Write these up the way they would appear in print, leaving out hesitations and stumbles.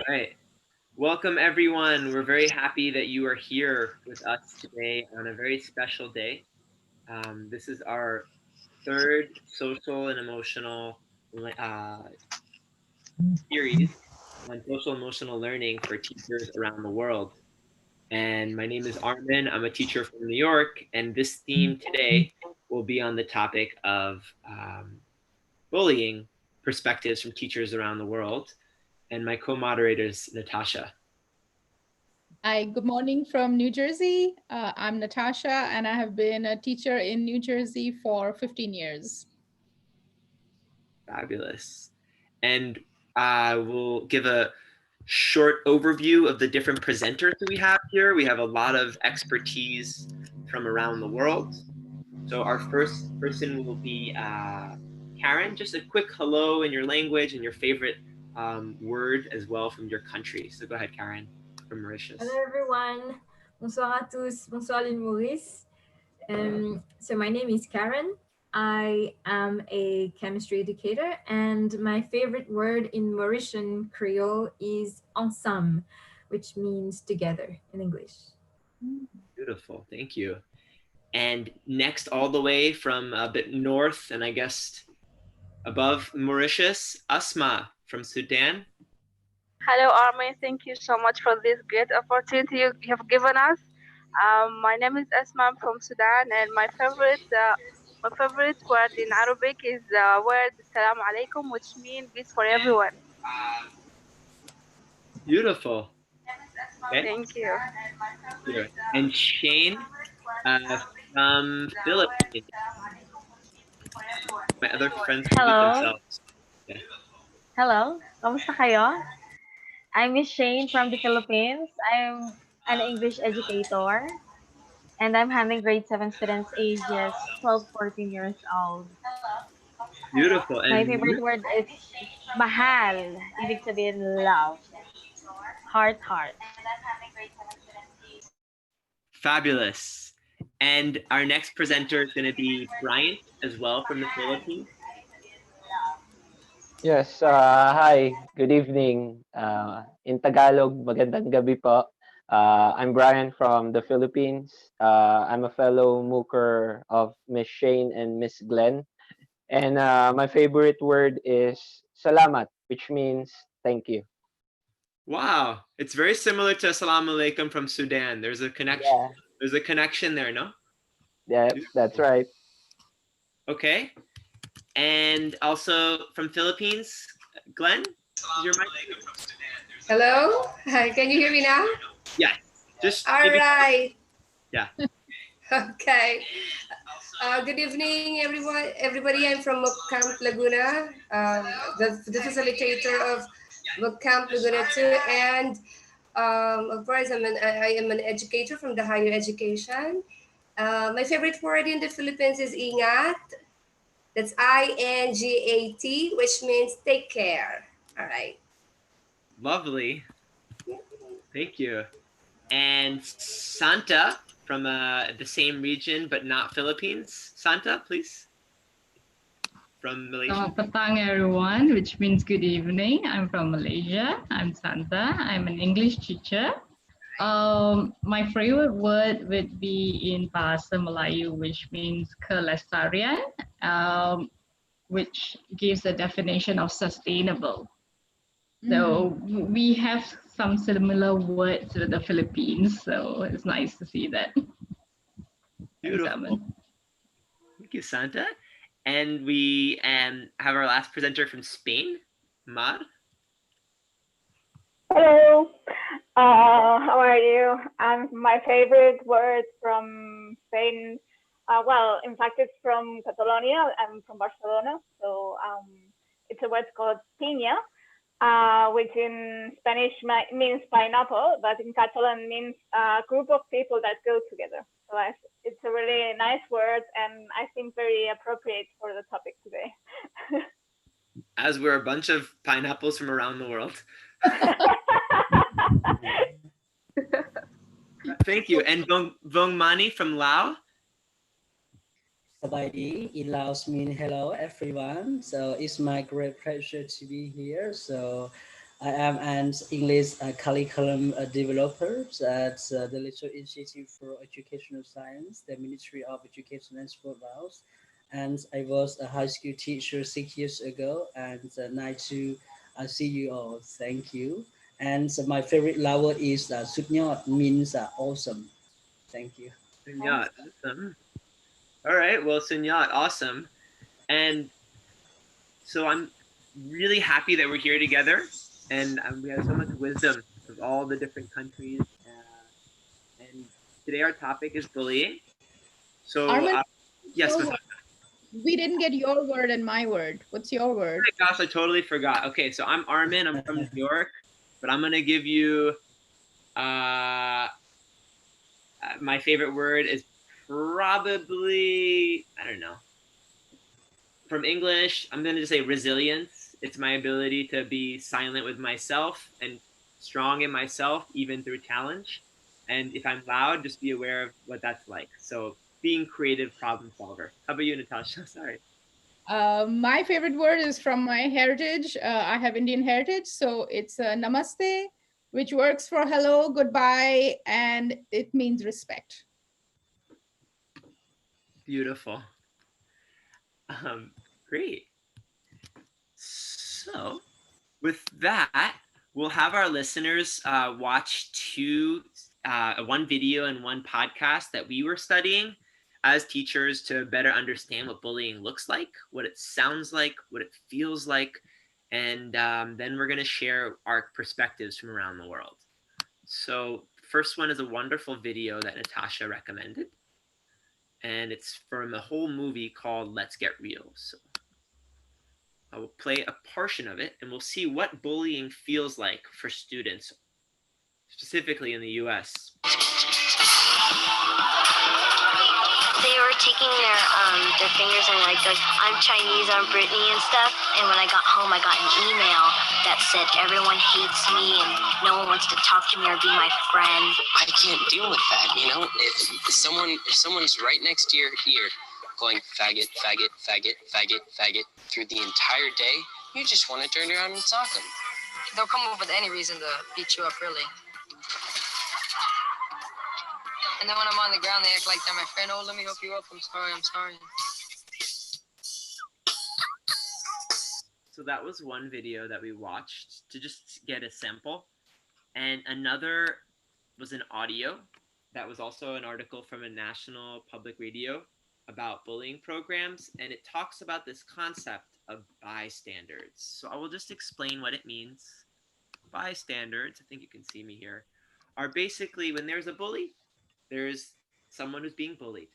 Right. Welcome, everyone. We're very happy that you are here with us today on a very special day. This is our third social and emotional uh, series on social emotional learning for teachers around the world. And my name is Armin. I'm a teacher from New York. And this theme today will be on the topic of bullying perspectives from teachers around the world. And my co-moderator is Natasha. Hi, good morning from New Jersey. I'm Natasha, and I have been a teacher in New Jersey for 15 years. Fabulous. And I will give a short overview of the different presenters that we have here. We have a lot of expertise from around the world. So our first person will be Karen. Just a quick hello in your language and your favorite word as well from your country. So go ahead, Karen, from Mauritius. Hello everyone. Bonsoir à tous. Bonsoir l'île Maurice. So my name is Karen. I am a chemistry educator, and my favorite word in Mauritian Creole is ensemble, which means together in English. Beautiful. Thank you. And next, all the way from a bit north, and I guess above Mauritius, Asma from Sudan. Hello, Armin. Thank you so much for this great opportunity you have given us. My name is Asma. I'm from Sudan, and my favorite word in Arabic is the word "Salam alaikum," which means peace for everyone. Beautiful. Okay. Thank you. Here. And Shane from Philippines. My other friends can mute Hello. themselves. Yeah. Hello. Kamusta kayo? I'm Miss Shane from the Philippines. I'm an English educator and I'm handling grade 7 students ages 12 to 14 years old. Beautiful. My And favorite word is mahal. Ibig sabihin love. Heart, heart. fabulous. And our next presenter is going to be Bryant as well from the Philippines. Yes, hi, good evening. In Tagalog, magandang gabi po. I'm Brian from the Philippines. I'm a fellow mooker of Miss Shane and Miss Glenn. And my favorite word is salamat, which means thank you. Wow. It's very similar to Assalamu alaikum from Sudan. There's a connection. Yeah, There's a connection there, no? that's right. Okay. And also from Philippines, Glenn, is your mic? Hello? Hi, can you hear me now? Yes. Just All maybe, right. yeah. Okay. Good evening, everyone. Everybody, I'm from Camp Laguna, the facilitator of Camp Laguna 2. And of course, I am an educator from the higher education. My favorite word in the Philippines is ingat. That's INGAT, which means take care. All right. Lovely. Thank you. And Santa from the same region but not Philippines. Santa, please. From Malaysia. Selamat petang, everyone, which means good evening. I'm from Malaysia. I'm Santa. I'm an English teacher. My favorite word would be in Bahasa Melayu, which means kelestarian, which gives a definition of sustainable. So we have some similar words with the Philippines, so it's nice to see that. Beautiful. Thank you, Santa. And we have our last presenter from Spain, Mar. Hello. How are you? My favorite word from Spain. Well, in fact, it's from Catalonia. I'm from Barcelona, so it's a word called piña, which in Spanish means pineapple, but in Catalan means a group of people that go together. So it's a really nice word, and I think very appropriate for the topic today. As we're a bunch of pineapples from around the world. Thank you. And Vong Mani from Laos. Sabadi in Laos mean hello everyone. So it's my great pleasure to be here. So I am an English curriculum developer at the Little Institute for Educational Science, the Ministry of Education and Sport Laos. And I was a high school teacher 6 years ago, and nice to see you all. Thank you. And my favorite Lao word is "sutnyot," means awesome. Thank you. Sunyat, awesome. All right, well, Sunyat, awesome. And so I'm really happy that we're here together, and we have so much wisdom of all the different countries. And today our topic is bullying. So, Armin, yes, your Natasha. word. We didn't get your word and my word. What's your word? Oh my gosh, I totally forgot. Okay, so I'm Armin. I'm from New York, but I'm gonna give you my favorite word is probably, I don't know. From English, I'm gonna just say resilience. It's my ability to be silent with myself and strong in myself, even through challenge. And if I'm loud, just be aware of what that's like. So being creative problem solver. How about you, Natasha? Sorry. My favorite word is from my heritage. I have Indian heritage, so it's namaste, which works for hello, goodbye, and it means respect. Beautiful. Great. So with that, we'll have our listeners watch one video and one podcast that we were studying as teachers to better understand what bullying looks like, what it sounds like, what it feels like, and then we're going to share our perspectives from around the world. So first one is a wonderful video that Natasha recommended, and it's from a whole movie called Let's Get Real. So I will play a portion of it, and we'll see what bullying feels like for students, specifically in the US. They were taking their fingers and like I'm Chinese, I'm Brittany and stuff. And when I got home, I got an email that said everyone hates me and no one wants to talk to me or be my friend. I can't deal with that, you know. If someone's right next to your ear, going faggot, faggot, faggot, faggot, faggot through the entire day, you just want to turn around and sock them. They'll come up with any reason to beat you up, really. And then when I'm on the ground, they act like they're my friend. Oh, let me help you up. I'm sorry. So that was one video that we watched to just get a sample. And another was an audio that was also an article from a national public radio about bullying programs. And it talks about this concept of bystanders. So I will just explain what it means. Bystanders, I think you can see me here, are basically when there's a bully, there's someone who's being bullied.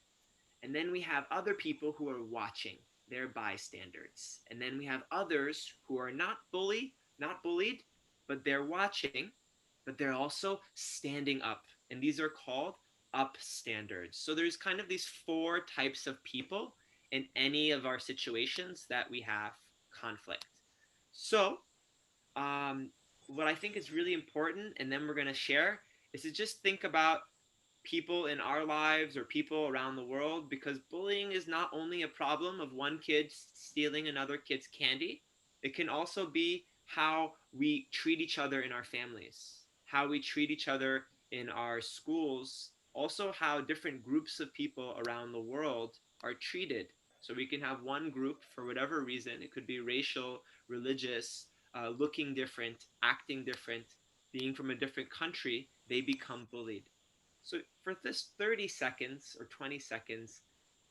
And then we have other people who are watching. They're bystanders. And then we have others who are not bullied, but they're watching, but they're also standing up. And these are called upstanders. So there's kind of these four types of people in any of our situations that we have conflict. So what I think is really important, and then we're going to share, is to just think about people in our lives or people around the world, because bullying is not only a problem of one kid stealing another kid's candy. It can also be how we treat each other in our families, how we treat each other in our schools, also how different groups of people around the world are treated. So we can have one group, for whatever reason, it could be racial, religious, looking different, acting different, being from a different country, they become bullied. So for this 30 seconds or 20 seconds,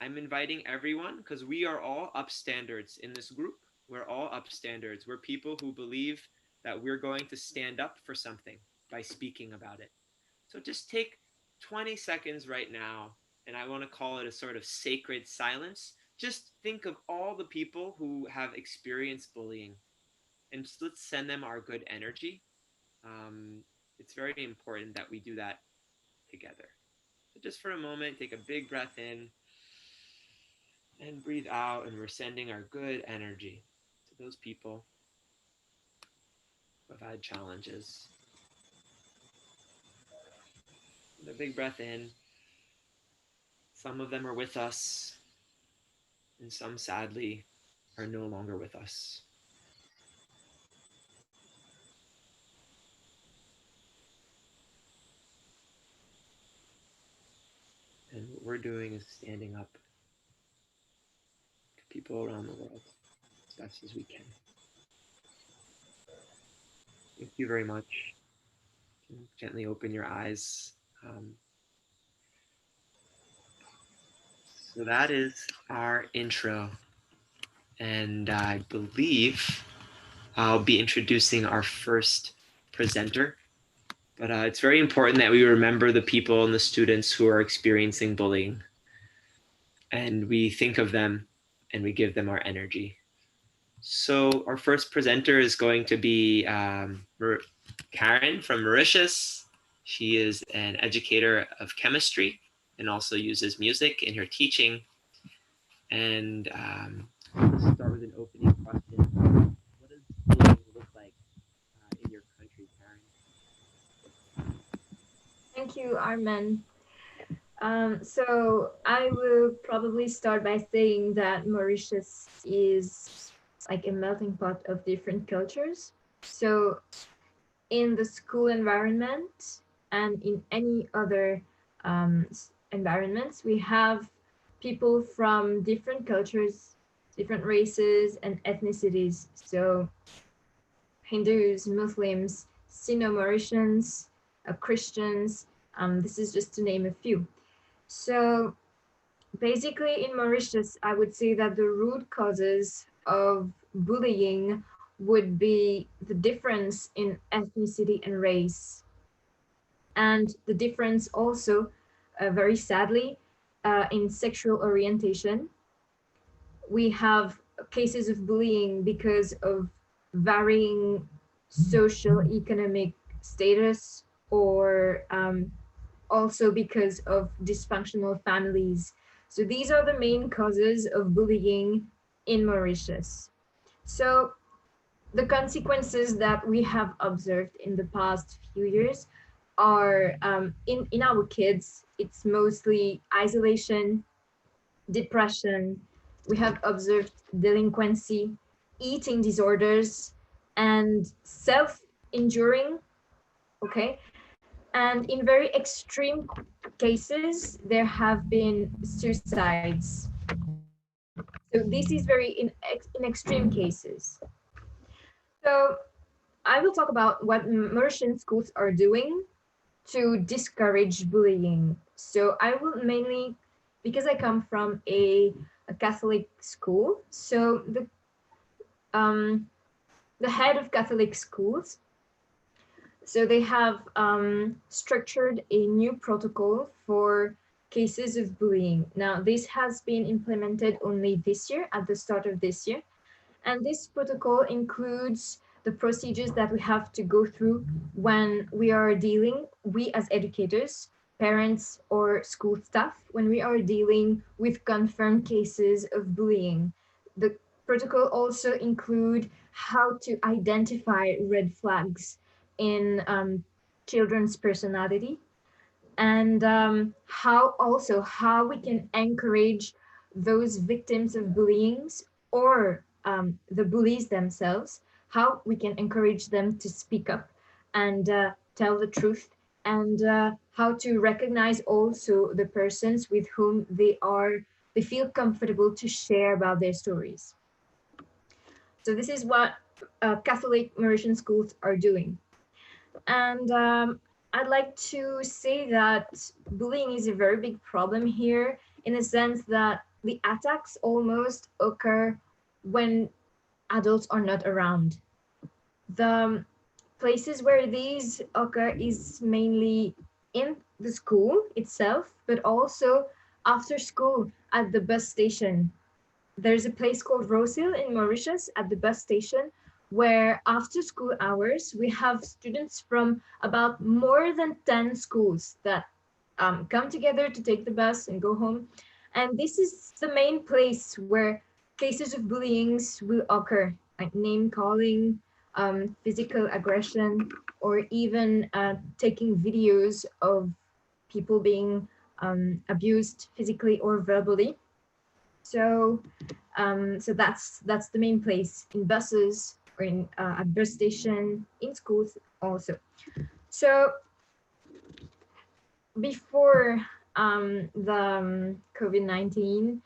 I'm inviting everyone, because we are all upstanders in this group. We're all upstanders. We're people who believe that we're going to stand up for something by speaking about it. So just take 20 seconds right now, and I want to call it a sort of sacred silence. Just think of all the people who have experienced bullying, and just let's send them our good energy. It's very important that we do that together. So just for a moment, take a big breath in and breathe out, and we're sending our good energy to those people who have had challenges. And a big breath in. Some of them are with us, and some sadly are no longer with us. we're doing is standing up to people around the world as best as we can. Thank you very much. You can gently open your eyes. So that is our intro. And I believe I'll be introducing our first presenter. But it's very important that we remember the people and the students who are experiencing bullying. And we think of them and we give them our energy. So our first presenter is going to be Karen from Mauritius. She is an educator of chemistry and also uses music in her teaching. And let's start with an opening question. What does bullying look like in your country, Karen? Thank you, Arman. So I will probably start by saying that Mauritius is like a melting pot of different cultures. So in the school environment and in any other environments, we have people from different cultures, different races and ethnicities. So Hindus, Muslims, Sino-Mauritians, Christians, this is just to name a few. So basically in Mauritius, I would say that the root causes of bullying would be the difference in ethnicity and race. And the difference also, very sadly, in sexual orientation. We have cases of bullying because of varying social economic status, or also because of dysfunctional families. So these are the main causes of bullying in Mauritius. So the consequences that we have observed in the past few years are in our kids, it's mostly isolation, depression. We have observed delinquency, eating disorders, and self-injuring, okay? And in very extreme cases, there have been suicides. So this is very in extreme cases. So I will talk about what Mauritian schools are doing to discourage bullying. So I will mainly, because I come from a Catholic school, so the head of Catholic schools, so they have structured a new protocol for cases of bullying. Now, this has been implemented only this year, at the start of this year. And this protocol includes the procedures that we have to go through when we are dealing, we as educators, parents or school staff, when we are dealing with confirmed cases of bullying. The protocol also include how to identify red flags in children's personality, and how we can encourage those victims of bullying or the bullies themselves, how we can encourage them to speak up and tell the truth, and how to recognize also the persons with whom they feel comfortable to share about their stories. So this is what Catholic Mauritian schools are doing. And I'd like to say that bullying is a very big problem here, in a sense that the attacks almost occur when adults are not around. The places where these occur is mainly in the school itself, but also after school at the bus station. There's a place called Rosehill in Mauritius at the bus station, where after school hours, we have students from about more than 10 schools that come together to take the bus and go home. And this is the main place where cases of bullying will occur, like name calling, physical aggression, or even taking videos of people being abused physically or verbally. So, so that's the main place, in buses or in a bus station, in schools also. So before the COVID-19,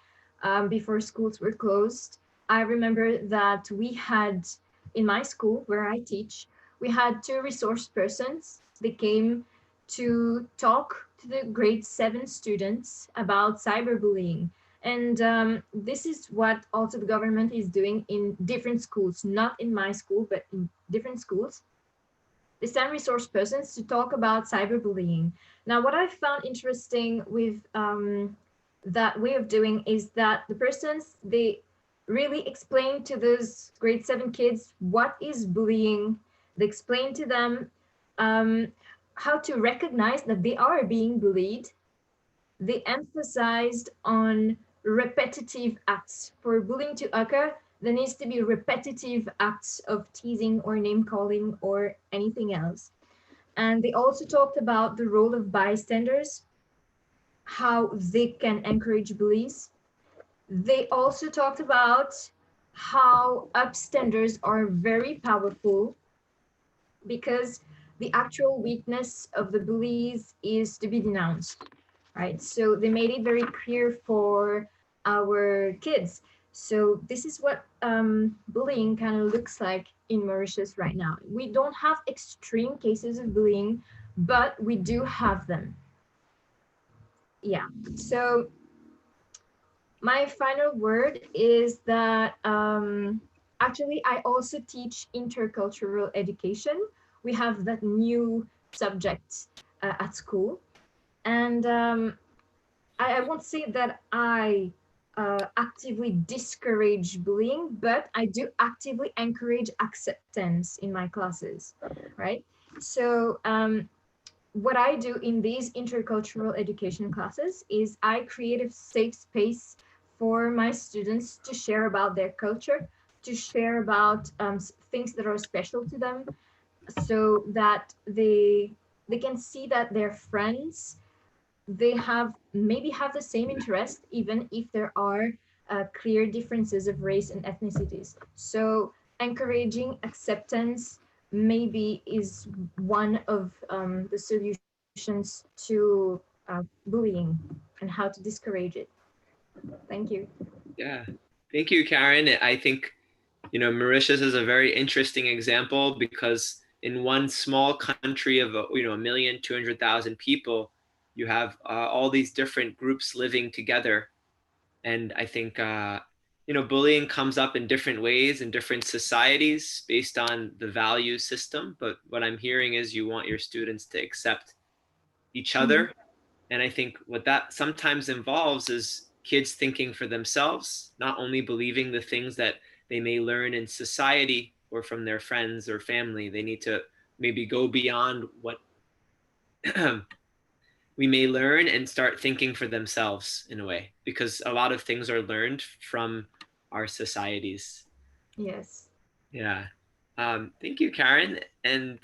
before schools were closed, I remember that we had, in my school where I teach, we had 2 resource persons. They came to talk to the grade 7 students about cyberbullying. And this is what also the government is doing in different schools, not in my school, but in different schools. They send resource persons to talk about cyberbullying. Now, what I found interesting with that way of doing is that the persons, they really explain to those grade 7 kids what is bullying. They explain to them how to recognize that they are being bullied. They emphasized on repetitive acts. For bullying to occur, there needs to be repetitive acts of teasing or name calling or anything else. And they also talked about the role of bystanders, how they can encourage bullies. They also talked about how upstanders are very powerful because the actual weakness of the bullies is to be denounced, right? So they made it very clear for our kids. So this is what bullying kind of looks like in Mauritius right now. We don't have extreme cases of bullying, but we do have them. Yeah, so my final word is that actually I also teach intercultural education. We have that new subject at school. And I won't say that I actively discourage bullying, but I do actively encourage acceptance in my classes, right? So what I do in these intercultural education classes is I create a safe space for my students to share about their culture, to share about things that are special to them, so that they can see that their friends, they maybe have the same interest, even if there are clear differences of race and ethnicities. So encouraging acceptance maybe is one of the solutions to bullying and how to discourage it. Thank you. Yeah, thank you, Karen. I think, Mauritius is a very interesting example because in one small country of, 1,200,000 people, you have all these different groups living together. And I think, bullying comes up in different ways in different societies based on the value system. But what I'm hearing is you want your students to accept each other. Mm-hmm. And I think what that sometimes involves is kids thinking for themselves, not only believing the things that they may learn in society or from their friends or family. They need to maybe go beyond what we may learn and start thinking for themselves in a way, because a lot of things are learned from our societies. Yes. Yeah. Thank you, Karen. And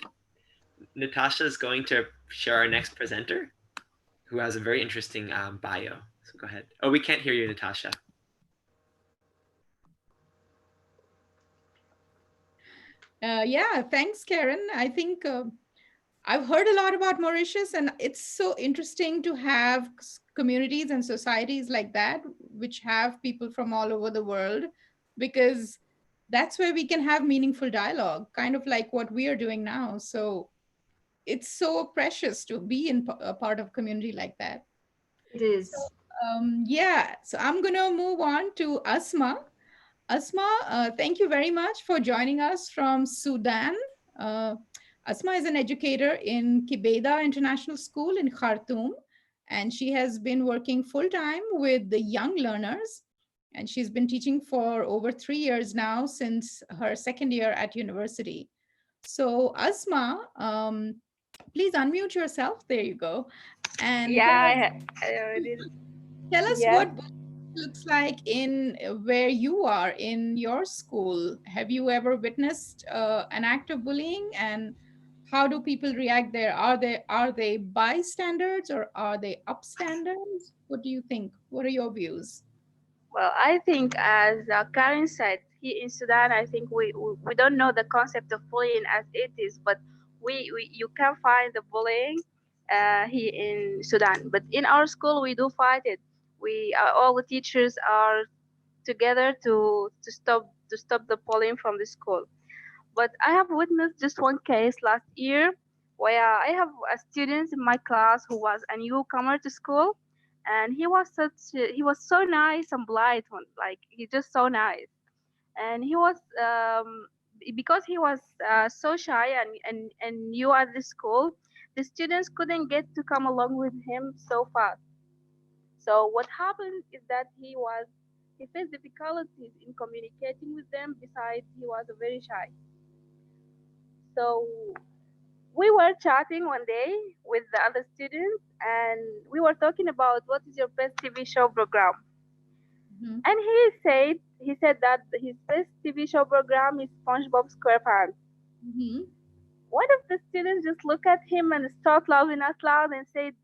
Natasha is going to share our next presenter, who has a very interesting bio. So go ahead. Oh, we can't hear you, Natasha. Yeah, thanks, Karen. I think I've heard a lot about Mauritius, and it's so interesting to have communities and societies like that, which have people from all over the world, because that's where we can have meaningful dialogue, kind of like what we are doing now. So it's so precious to be in a part of a community like that. It is. So, yeah, so I'm going to move on to Asma. Asma, thank you very much for joining us from Sudan. Asma is an educator in Kibeda International School in Khartoum, and she has been working full-time with the young learners, and she's been teaching for over 3 years now since her second year at university. So Asma, please unmute yourself. There you go. And yeah, I already. Tell us what looks like in where you are in your school. Have you ever witnessed an act of bullying, and how do people react there? Are they bystanders or are they upstanders? What do you think? What are your views? Well, I think, as Karen said, here in Sudan, I think we don't know the concept of bullying as it is, but you can find the bullying here in Sudan. But in our school, we do fight it. We all the teachers are together to stop the bullying from the school. But I have witnessed just one case last year where I have a student in my class who was a newcomer to school, and he was so nice and polite, like he's just so nice, and he was because he was so shy and new at the school, the students couldn't get to come along with him so fast. So what happened is that he faced difficulties in communicating with them. Besides, he was very shy. So we were chatting one day with the other students, and we were talking about what is your best TV show program. And he said that his best TV show program is SpongeBob SquarePants. One of the students just looked at him and started laughing out loud and said,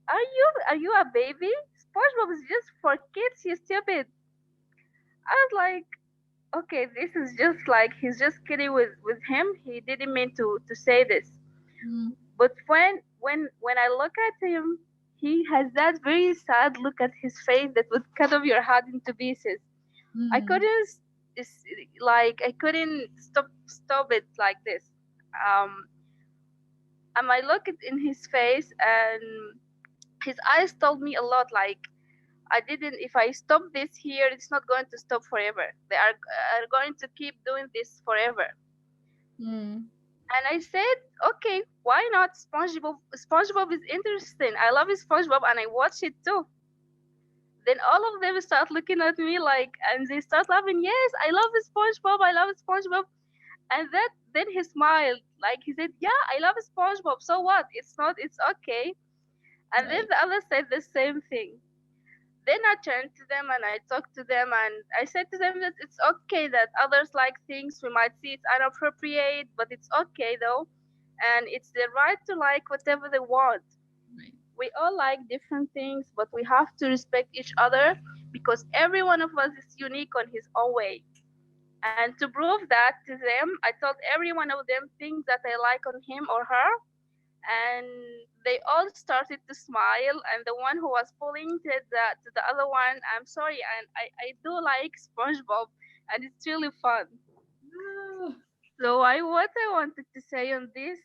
"Are you a baby? SpongeBob is just for kids, you stupid." I was like, okay, this is just like he's just kidding with him. He didn't mean to say this. But when I look at him, he has that very sad look at his face that would cut off your heart into pieces. I couldn't stop it like this. And I looked in his face, and his eyes told me a lot. Like, if I stop this here, it's not going to stop forever. They are going to keep doing this forever. And I said, okay, why not SpongeBob? SpongeBob is interesting. I love SpongeBob, and I watch it too. Then all of them start looking at me and they start laughing. Yes, I love SpongeBob. I love SpongeBob. And then he smiled, like he said, yeah, I love SpongeBob. So what? It's okay. And then the others said the same thing. Then I turned to them and I talked to them, and I said to them that it's okay that others like things. We might see it's inappropriate, but it's okay though. And it's their right to like whatever they want. We all like different things, but we have to respect each other because every one of us is unique on his own way. And to prove that to them, I told every one of them things that I like on him or her. And they all started to smile, and the one who was pulling to the other one, I'm sorry, and I do like SpongeBob, and it's really fun. So what I wanted to say on this,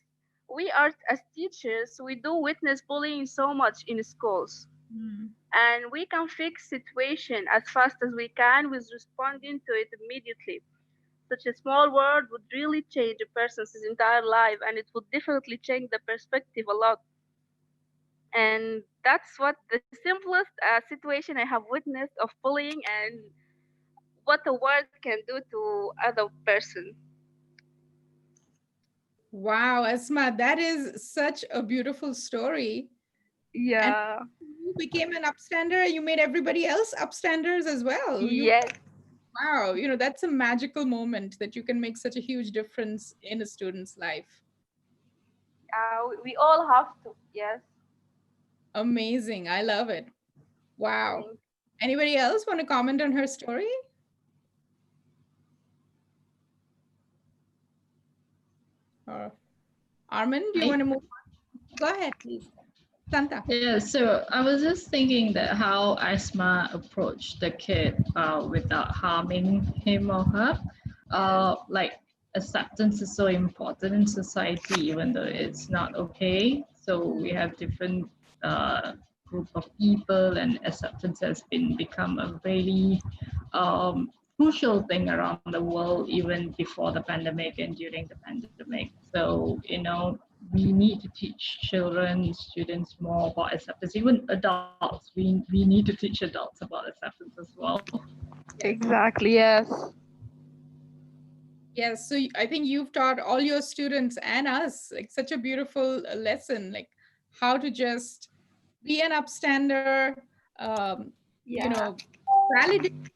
we are, as teachers, we do witness bullying so much in schools. And we can fix situation as fast as we can with responding to it immediately. Such a small word would really change a person's entire life, and it would definitely change the perspective a lot. And that's what the simplest situation I have witnessed of bullying and what a word can do to other person. Wow, Asma, that is such a beautiful story. Yeah. And you became an upstander. You made everybody else upstanders as well. Yes. Wow, that's a magical moment that you can make such a huge difference in a student's life. We all have to, yes. Amazing. I love it. Wow. Anybody else want to comment on her story? Or Armin, do you want to move on? Go ahead, please. Santa. Yeah, so I was just thinking that how Asma approached the kid without harming him or her. Like, acceptance is so important in society, even though it's not okay. So we have different group of people, and acceptance has become a very crucial thing around the world, even before the pandemic and during the pandemic. So, we need to teach children, students more about acceptance. Even adults, we need to teach adults about acceptance as well. Exactly, yes. Yes, so I think you've taught all your students and us such a beautiful lesson, like how to just be an upstander, validate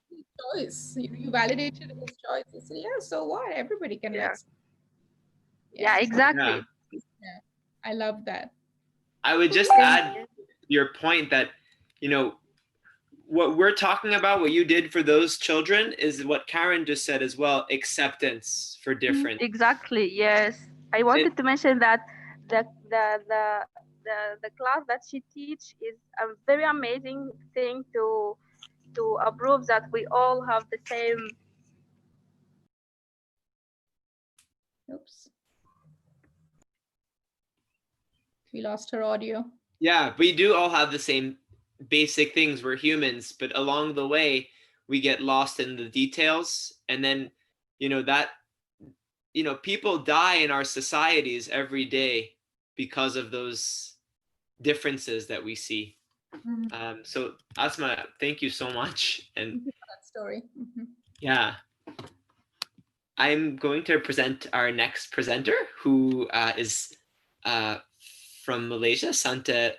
his choice. You validated his choice. You say, yeah, so what? Everybody can. Yeah, exactly. Yeah, I love that. I would just add your point that, what we're talking about, what you did for those children is what Karen just said as well, acceptance for difference. Exactly, yes. I wanted to mention that the class that she teach is a very amazing thing to prove that we all have the same. Oops. We lost her audio. Yeah, we do all have the same basic things. We're humans, but along the way, we get lost in the details. And then, people die in our societies every day because of those differences that we see. Mm-hmm. So Asma, thank you so much. And thank you for that story. Mm-hmm. Yeah. I'm going to present our next presenter, who is from Malaysia, Santa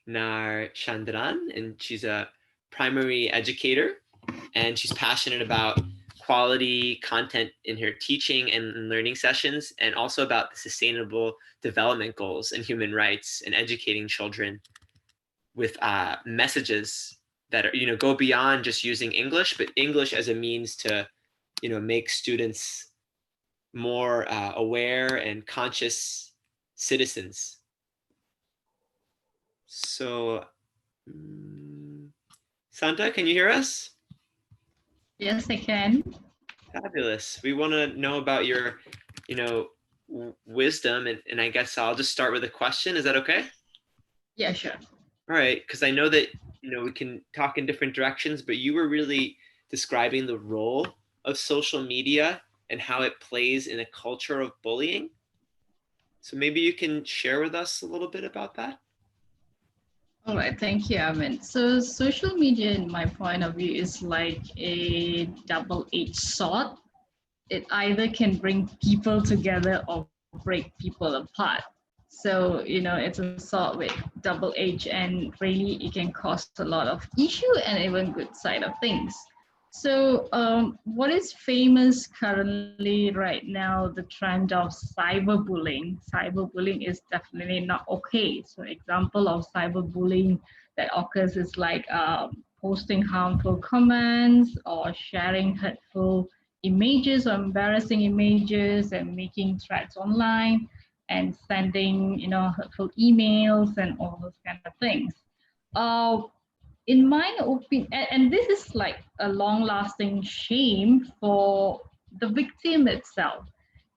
Nar Chandran, and she's a primary educator, and she's passionate about quality content in her teaching and learning sessions, and also about the sustainable development goals and human rights, and educating children with messages that are, go beyond just using English, but English as a means to, make students more aware and conscious citizens. So, Santa, can you hear us? Yes, I can. Fabulous. We want to know about your, wisdom, and I guess I'll just start with a question. Is that okay? Yeah, sure. All right, because I know that, we can talk in different directions, but you were really describing the role of social media and how it plays in a culture of bullying. So maybe you can share with us a little bit about that. All right, thank you, Amin. So social media, in my point of view, is like a double-edged sword. It either can bring people together or break people apart. So, it's a sword with double edge, and really it can cause a lot of issue and even good side of things. So what is famous currently right now, the trend of cyberbullying. Cyberbullying is definitely not okay. So example of cyberbullying that occurs is like posting harmful comments or sharing hurtful images or embarrassing images and making threats online and sending, hurtful emails and all those kind of things. In my opinion, and this is like a long-lasting shame for the victim itself.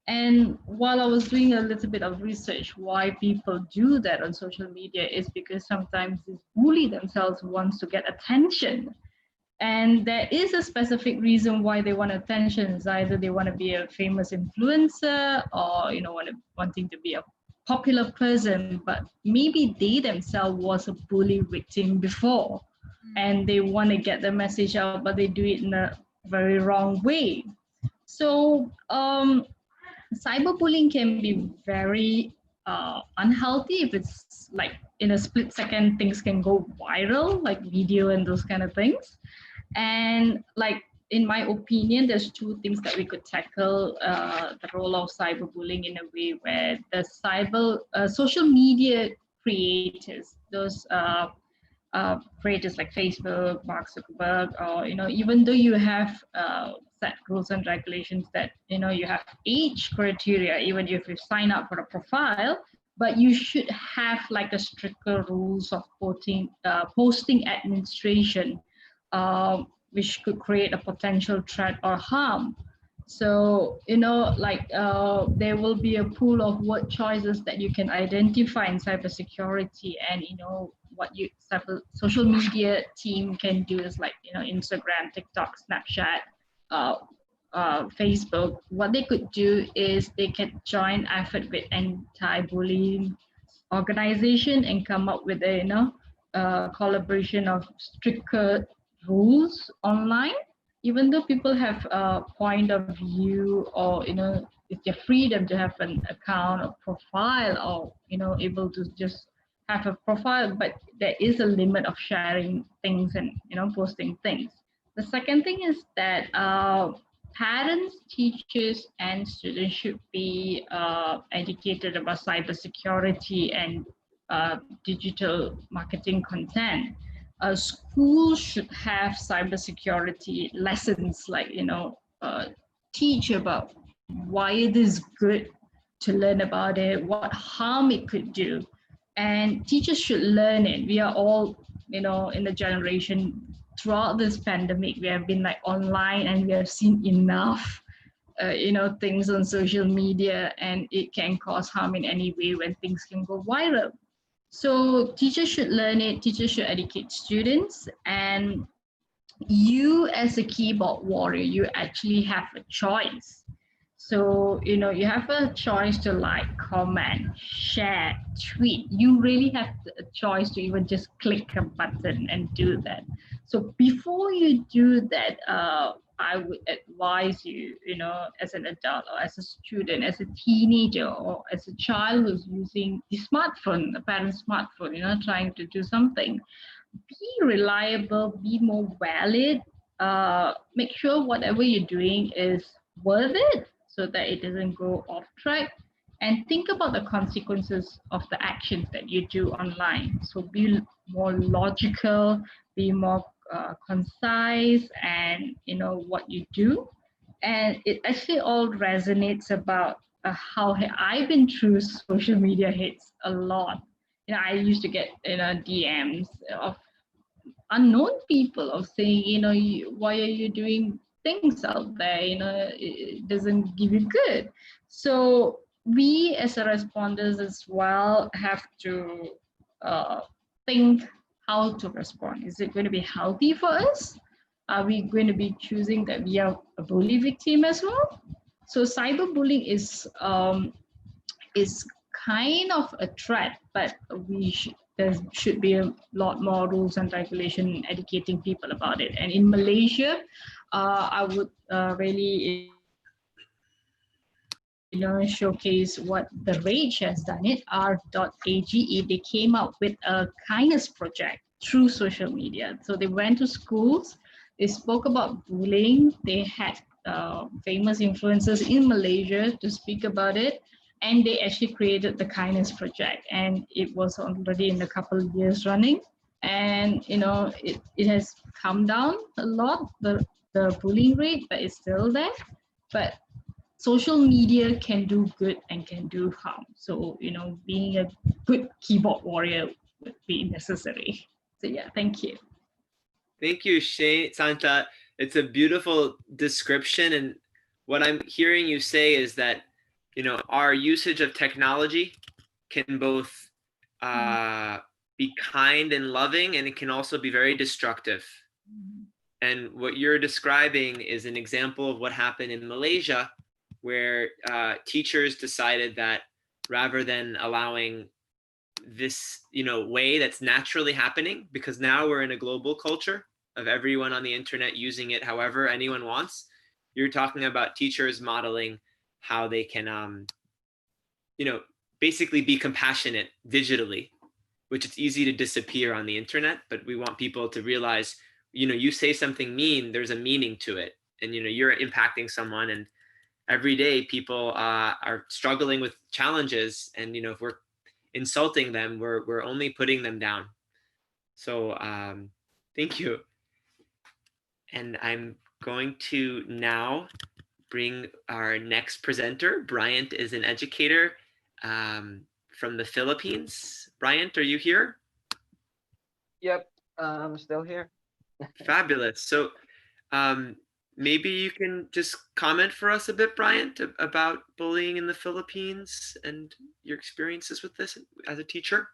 And while I was doing a little bit of research, why people do that on social media is because sometimes this bully themselves wants to get attention. And there is a specific reason why they want attention. It's either they want to be a famous influencer or, wanting to be a popular person, but maybe they themselves was a bully victim before. And they want to get the message out, but they do it in a very wrong way. So cyberbullying can be very unhealthy if it's like in a split second, things can go viral, like video and those kind of things. And like, in my opinion, there's two things that we could tackle the role of cyberbullying in a way where the social media creators, those creators like Facebook, Mark Zuckerberg, or even though you have set rules and regulations that you have age criteria, even if you sign up for a profile, but you should have like a stricter rules of posting administration, which could create a potential threat or harm. So, there will be a pool of word choices that you can identify in cybersecurity, and, what social media team can do is like, Instagram, TikTok, Snapchat, Facebook. What they could do is they can join effort with anti-bullying organization and come up with a, collaboration of stricter rules online. Even though people have a point of view, or it's their freedom to have an account or profile, or able to just have a profile, but there is a limit of sharing things and posting things. The second thing is that parents, teachers, and students should be educated about cybersecurity and digital marketing content. Schools should have cybersecurity lessons, like teach about why it is good to learn about it, what harm it could do. And teachers should learn it. We are all, in the generation throughout this pandemic, we have been like online and we have seen enough, things on social media, and it can cause harm in any way when things can go viral. So teachers should learn it, teachers should educate students, and you as a keyboard warrior, you actually have a choice. So, you have a choice to like, comment, share, tweet. You really have a choice to even just click a button and do that. So before you do that, I would advise you, as an adult or as a student, as a teenager or as a child who's using the smartphone, the parent's smartphone, trying to do something, be reliable, be more valid, make sure whatever you're doing is worth it so that it doesn't go off track, and think about the consequences of the actions that you do online. So be more logical, be more concise, and what you do. And it actually all resonates about how I've been through social media hits a lot. I used to get DMs of unknown people of saying, why are you doing things out there? It doesn't give you good. So we as a responders as well have to think how to respond. Is it going to be healthy for us? Are we going to be choosing that we are a bully victim as well? So cyberbullying is kind of a threat, but there should be a lot more rules and regulation educating people about it. And in Malaysia, I would really showcase what the Rage has done. It r.age, they came up with a kindness project through social media. So they went to schools, they spoke about bullying, they had famous influencers in Malaysia to speak about it, and they actually created the kindness project, and it was already in a couple of years running, and it has come down a lot, the bullying rate, but it's still there. But social media can do good and can do harm. So, being a good keyboard warrior would be necessary. So yeah, thank you. Thank you, Santa. It's a beautiful description. And what I'm hearing you say is that, our usage of technology can both be kind and loving, and it can also be very destructive. And what you're describing is an example of what happened in Malaysia, where teachers decided that rather than allowing this, way that's naturally happening, because now we're in a global culture of everyone on the internet using it however anyone wants. You're talking about teachers modeling how they can, basically be compassionate digitally, which it's easy to disappear on the internet, but we want people to realize, you say something mean, there's a meaning to it, and you're impacting someone, and every day people are struggling with challenges, and if we're insulting them, we're only putting them down. So thank you. And I'm going to now bring our next presenter. Bryant is an educator from the Philippines. Bryant, are you here? Yep, I'm still here. Fabulous. So maybe you can just comment for us a bit, Bryant, about bullying in the Philippines and your experiences with this as a teacher.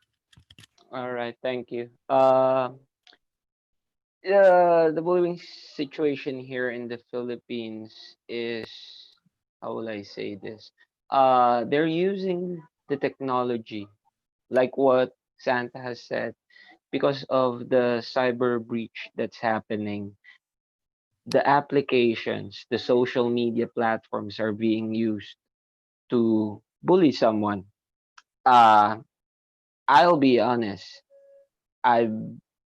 All right, thank you. The bullying situation here in the Philippines is, how will I say this? They're using the technology, like what Santa has said, because of the cyber breach that's happening. The applications, the social media platforms are being used to bully someone. I'll be honest, I've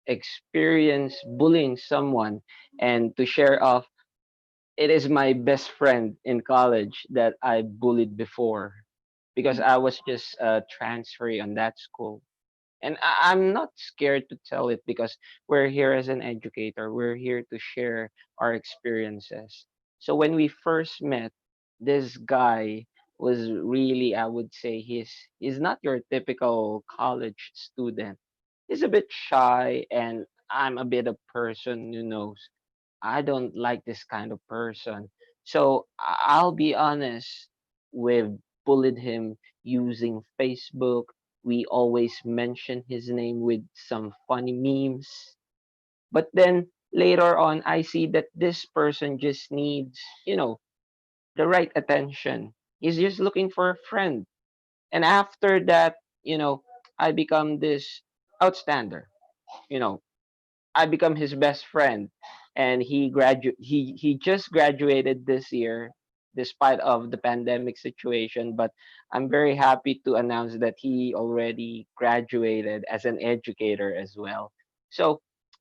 experienced bullying someone, and to share off, it is my best friend in college that I bullied before because I was just transferring on that school. And I'm not scared to tell it because we're here as an educator. We're here to share our experiences. So when we first met, this guy was really, I would say, he's not your typical college student. He's a bit shy, and I'm a bit of person who knows I don't like this kind of person. So I'll be honest, we've bullied him using Facebook. We always mention his name with some funny memes. But then later on, I see that this person just needs, the right attention. He's just looking for a friend. And after that, I become this outstander. You know, I become his best friend, and he just graduated this year, despite of the pandemic situation. But I'm very happy to announce that he already graduated as an educator as well. So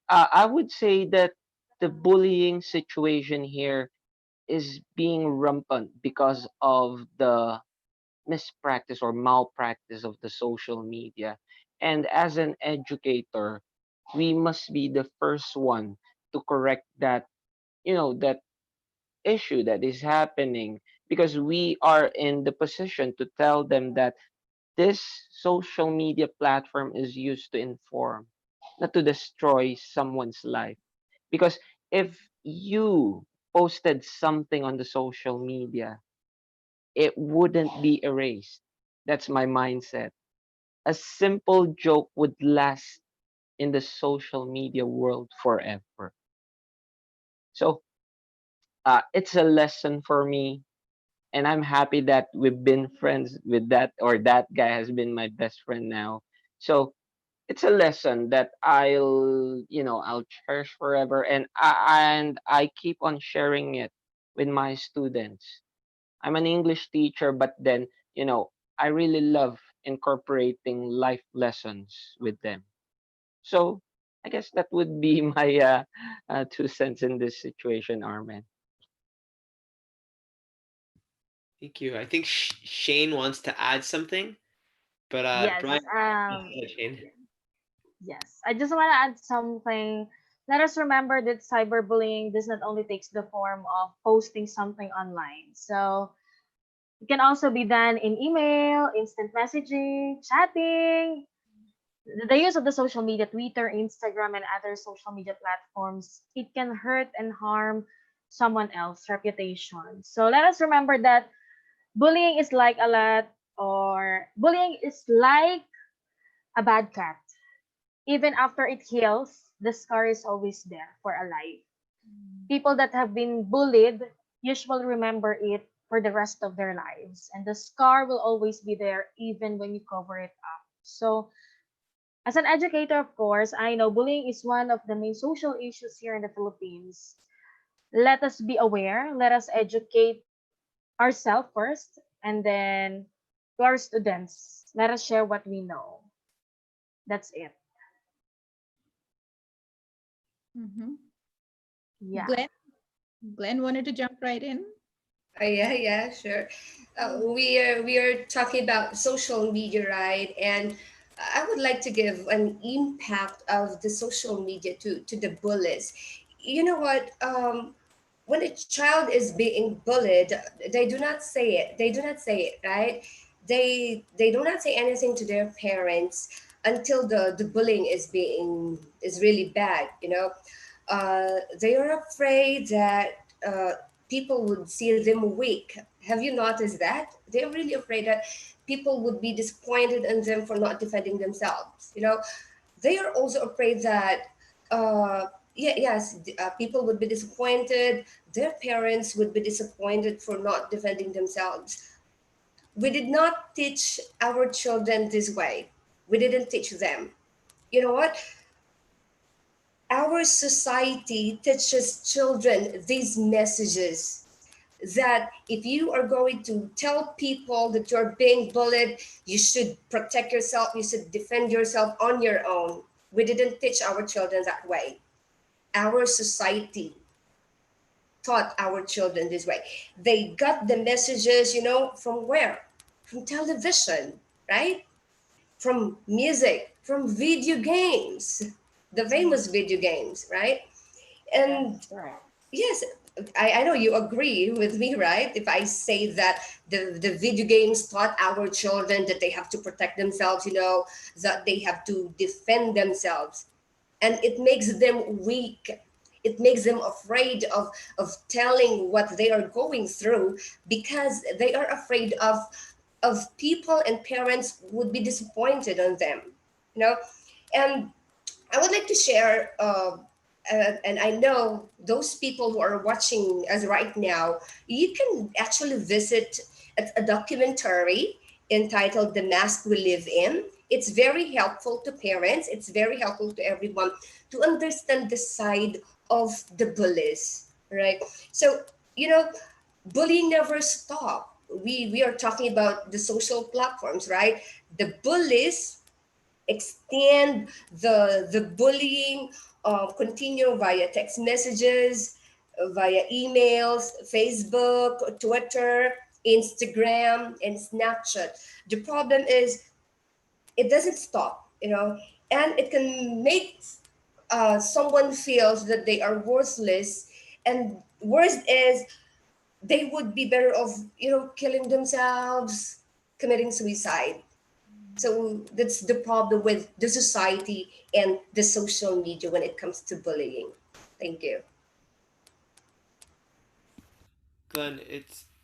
I would say that the bullying situation here is being rampant because of the mispractice or malpractice of the social media. And as an educator, we must be the first one to correct that issue that is happening, because we are in the position to tell them that this social media platform is used to inform, not to destroy someone's life. Because if you posted something on the social media, it wouldn't be erased. That's my mindset. A simple joke would last in the social media world forever. So it's a lesson for me, and I'm happy that we've been friends with that, or that guy has been my best friend now. So it's a lesson that I'll cherish forever, and I keep on sharing it with my students. I'm an English teacher, but then, I really love incorporating life lessons with them. So I guess that would be my 2 cents in this situation, Armin. Thank you. I think Shane wants to add something, but Yes. Brian, Shane. Yes. I just want to add something. Let us remember that cyberbullying does not only takes the form of posting something online. So it can also be done in email, instant messaging, chatting. The use of the social media, Twitter, Instagram, and other social media platforms, it can hurt and harm someone else's reputation. So let us remember that bullying is like bullying is like a bad cat. Even after it heals, the scar is always there for a life. People that have been bullied usually remember it for the rest of their lives, and the scar will always be there even when you cover it up. So as an educator, of course, I know bullying is one of the main social issues here in the Philippines. Let us be aware, let us educate ourselves first, and then to our students, let us share what we know. That's it. Yeah. Glenn wanted to jump right in. Yeah, sure. We are talking about social media, right? And I would like to give an impact of the social media to the bullies. You know what? When a child is being bullied, they do not say it. They do not say it, right? They do not say anything to their parents until the bullying is really bad. They are afraid that people would see them weak. Have you noticed that? They're really afraid that people would be disappointed in them for not defending themselves. They are also afraid that people would be disappointed. Their parents would be disappointed for not defending themselves. We did not teach our children this way. We didn't teach them. You know what? Our society teaches children these messages that if you are going to tell people that you're being bullied, you should protect yourself, you should defend yourself on your own. We didn't teach our children that way. Our society taught our children this way. They got the messages, from where? From television, right? From music, from video games, the famous video games, right? And yes, I know you agree with me, right? If I say that the video games taught our children that they have to protect themselves, that they have to defend themselves, and it makes them weak. It makes them afraid of telling what they are going through, because they are afraid of people and parents would be disappointed on them, you know. And I would like to share, and I know those people who are watching us right now, you can actually visit a documentary entitled The Mask We Live In. It's very helpful to parents, it's very helpful to everyone to understand the side of the bullies, right? So, you know, bullying never stop. We are talking about the social platforms, right? The bullies extend the bullying, continue via text messages, via emails, Facebook, Twitter, Instagram, and Snapchat. The problem is it doesn't stop, and it can make someone feels that they are worthless, and worse is they would be better off, killing themselves, committing suicide. So that's the problem with the society and the social media when it comes to bullying. Thank you. Glenn,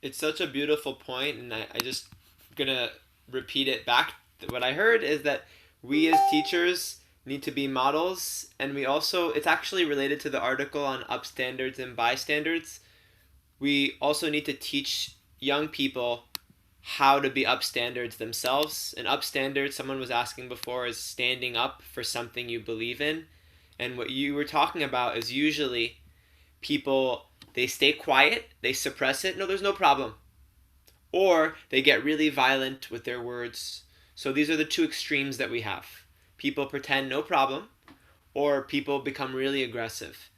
it's such a beautiful point, and I just gonna repeat it back. What I heard is that we as teachers need to be models, and we also, it's actually related to the article on upstandards and bystanders. We also need to teach young people how to be upstandards themselves. And upstandard, someone was asking before, is standing up for something you believe in. And what you were talking about is usually people, they stay quiet, they suppress it, no, there's no problem. Or they get really violent with their words. So these are the two extremes that we have. People pretend no problem, or people become really aggressive.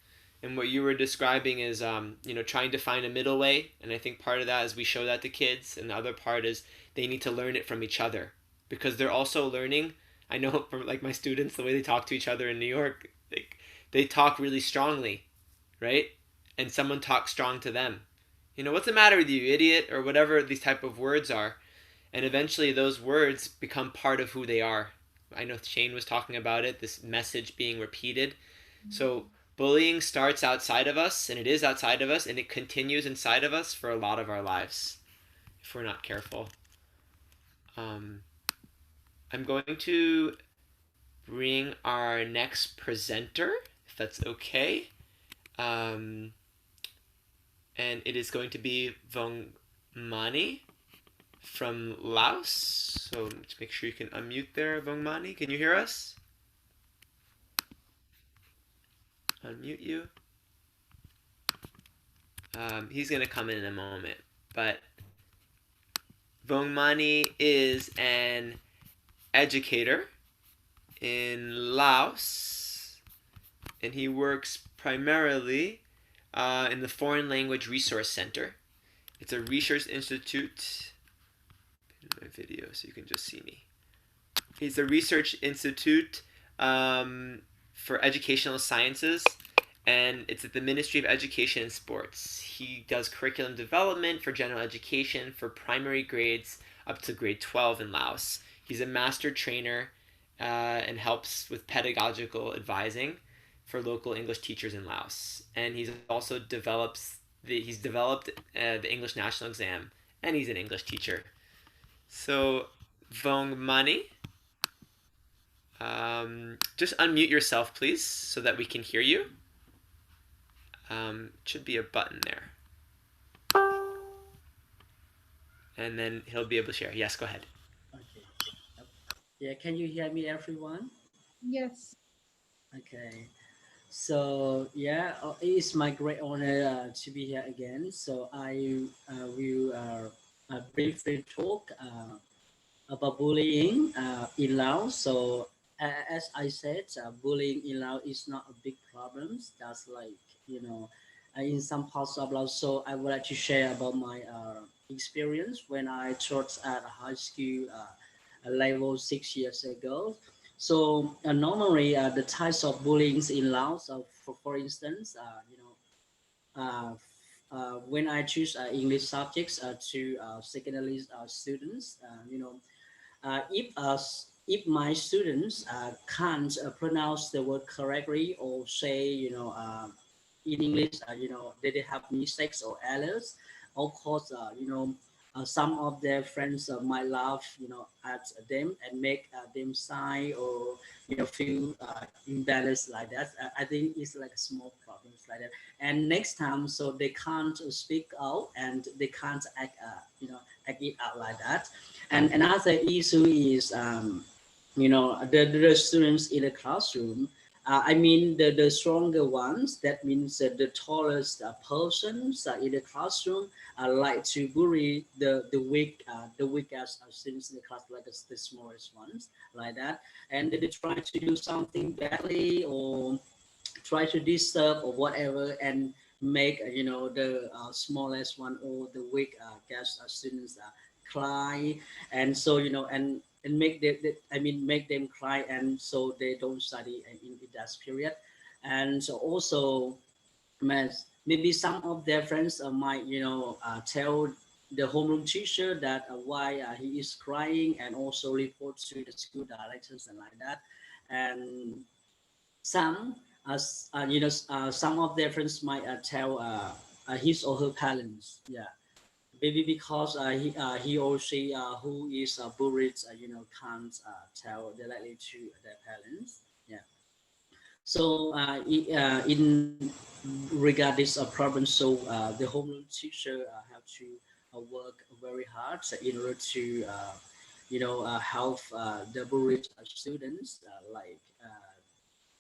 And what you were describing is, trying to find a middle way. And I think part of that is we show that to kids. And the other part is they need to learn it from each other, because they're also learning. I know from like my students, the way they talk to each other in New York, they talk really strongly, right? And someone talks strong to them. What's the matter with you, idiot? Or whatever these type of words are. And eventually those words become part of who they are. I know Shane was talking about it, this message being repeated. So bullying starts outside of us, and it is outside of us, and it continues inside of us for a lot of our lives if we're not careful. I'm going to bring our next presenter, if that's okay. And it is going to be Vong Mani from Laos. So just make sure you can unmute there, Vong Mani. Can you hear us? Unmute you. He's going to come in a moment, but Vong Mani is an educator in Laos, and he works primarily in the Foreign Language Resource Center. It's a research institute. Pin my video so you can just see me. He's a research institute for educational sciences, and it's at the Ministry of Education and Sports. He does curriculum development for general education for primary grades up to grade 12 in Laos. He's a master trainer and helps with pedagogical advising for local English teachers in Laos. And he's also developed the English National Exam, and he's an English teacher. So, Vong Mani, just unmute yourself, please, so that we can hear you. Should be a button there. And then he'll be able to share. Yes, go ahead. Okay. Yeah, can you hear me, everyone? Yes. Okay. So yeah, it is my great honor to be here again. So I will briefly talk about bullying in Laos. So as I said, bullying in Laos is not a big problem. That's like, in some parts of Laos. So I would like to share about my experience when I taught at high school level 6 years ago. So normally the types of bullying in Laos, for instance, when I choose English subjects to secondary students, if my students can't pronounce the word correctly or say, in English, they have mistakes or errors, of course, some of their friends might laugh, at them and make them sigh or, feel embarrassed like that. I think it's like a small problems like that. And next time, so they can't speak out and they can't act, act it out like that. And another issue is, the students in the classroom. I mean, the stronger ones, that means the tallest persons in the classroom like to bully the weakest students in the class, like the smallest ones, like that. And they try to do something badly or try to disturb or whatever and make the smallest one or the weak guest students cry, and so and make make them cry, and so they don't study in that period. And so also, maybe some of their friends might tell the homeroom teacher that why he is crying, and also report to the school directors and like that. And some, some of their friends might tell his or her parents. Yeah, maybe because he or she who is bullied, can't tell directly to their parents. Yeah. So in regard this problem, so the homeroom teacher have to work very hard in order to help the bullied students, like.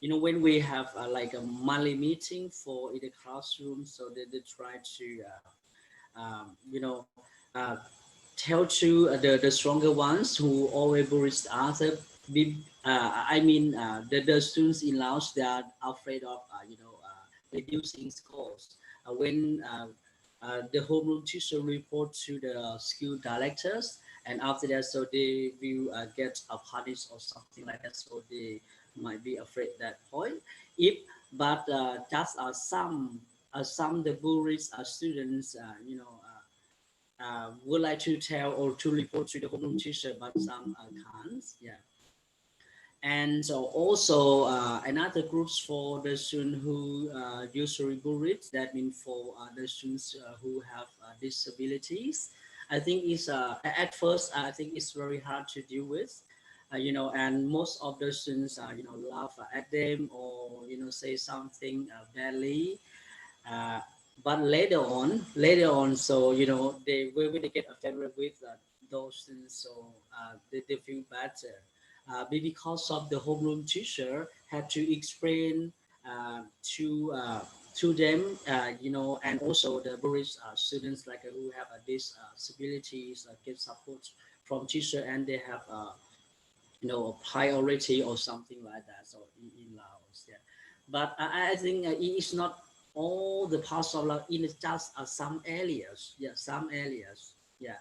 When we have like a monthly meeting for in the classroom, so they try to uh, tell to the stronger ones who always bullies the other. The students in laws, they are afraid of reducing scores when the homeroom teacher report to the school directors, and after that, so they will get a punish or something like that. So they might be afraid at that point. If but just some the bullies students, would like to tell or to report to the homeroom teacher, but some can't. Yeah. And so also another groups for the students who usually bullied, that means for the students who have disabilities. I think it's at first I think it's very hard to deal with, and most of the students laugh at them or say something badly, uh, but later on, so they when they get offended with those things, so they feel better. Because of the homeroom teacher had to explain to them, and also the Buddhist students like who have disabilities get support from teacher, and they have priority or something like that. So in Laos, yeah. But I think it is not all the parts of Laos. It is just some areas. Yeah, some areas. Yeah.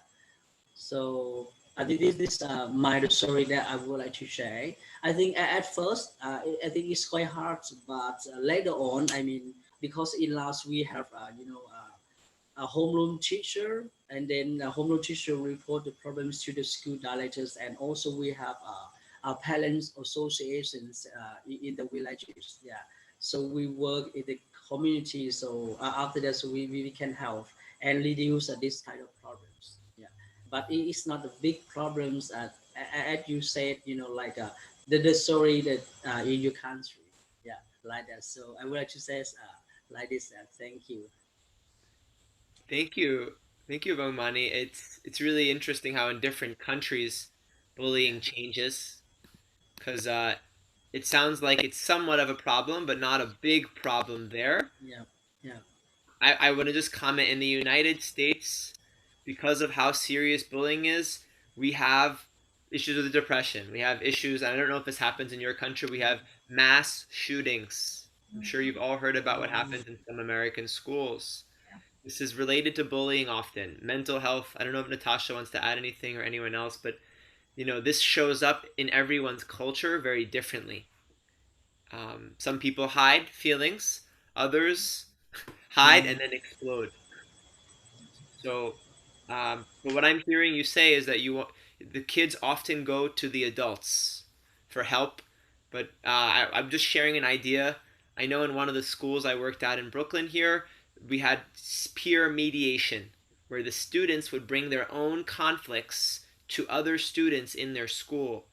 So I think this my story that I would like to share. I think at first, I think it's quite hard, but later on, I mean, because in Laos we have a homeroom teacher, and then the homeroom teacher report the problems to the school directors, and also we have our parents associations in the villages. Yeah, so we work in the community. So after that, so we can help and reduce this kind of problems. Yeah, but it is not the big problems as you said. Like the story that in your country. Yeah, like that. So I would like to say like this. Thank you. Thank you. Thank you, Bangmani. It's really interesting how in different countries bullying changes, because it sounds like it's somewhat of a problem, but not a big problem there. Yeah, yeah. I want to just comment, in the United States, because of how serious bullying is, we have issues with depression. We have issues, I don't know if this happens in your country, we have mass shootings. I'm sure you've all heard about what happens in some American schools. This is related to bullying often. Mental health, I don't know if Natasha wants to add anything or anyone else, but this shows up in everyone's culture very differently. Some people hide feelings, others hide and then explode. So, but what I'm hearing you say is that the kids often go to the adults for help. But I'm just sharing an idea. I know in one of the schools I worked at in Brooklyn here, we had peer mediation where the students would bring their own conflicts to other students in their school.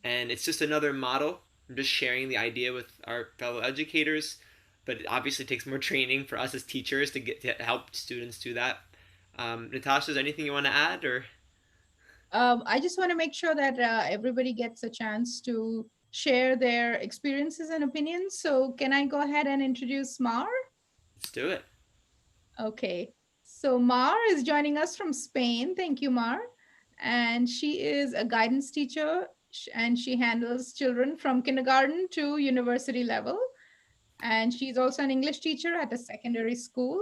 And it's just another model. I'm just sharing the idea with our fellow educators, but it obviously takes more training for us as teachers to help students do that. Natasha, is there anything you want to add, or? I just want to make sure that everybody gets a chance to share their experiences and opinions. So can I go ahead and introduce Mar? Let's do it. Okay. So Mar is joining us from Spain. Thank you, Mar. And she is a guidance teacher and she handles children from kindergarten to university level. And she's also an English teacher at a secondary school.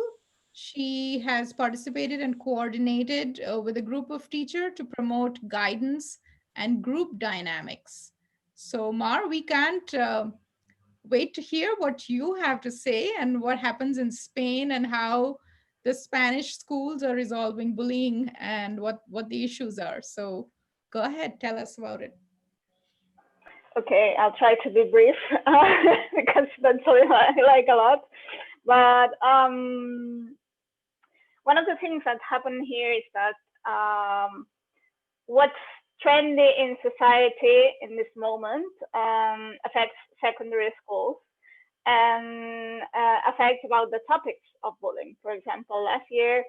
She has participated and coordinated with a group of teachers to promote guidance and group dynamics. So Mar, we can't wait to hear what you have to say and what happens in Spain and how the Spanish schools are resolving bullying and what the issues are. So go ahead, tell us about it. Okay, I'll try to be brief because that's what I like a lot. But one of the things that happen here is that what's trendy in society in this moment affects secondary schools and affects about the topics of bullying. For example, last year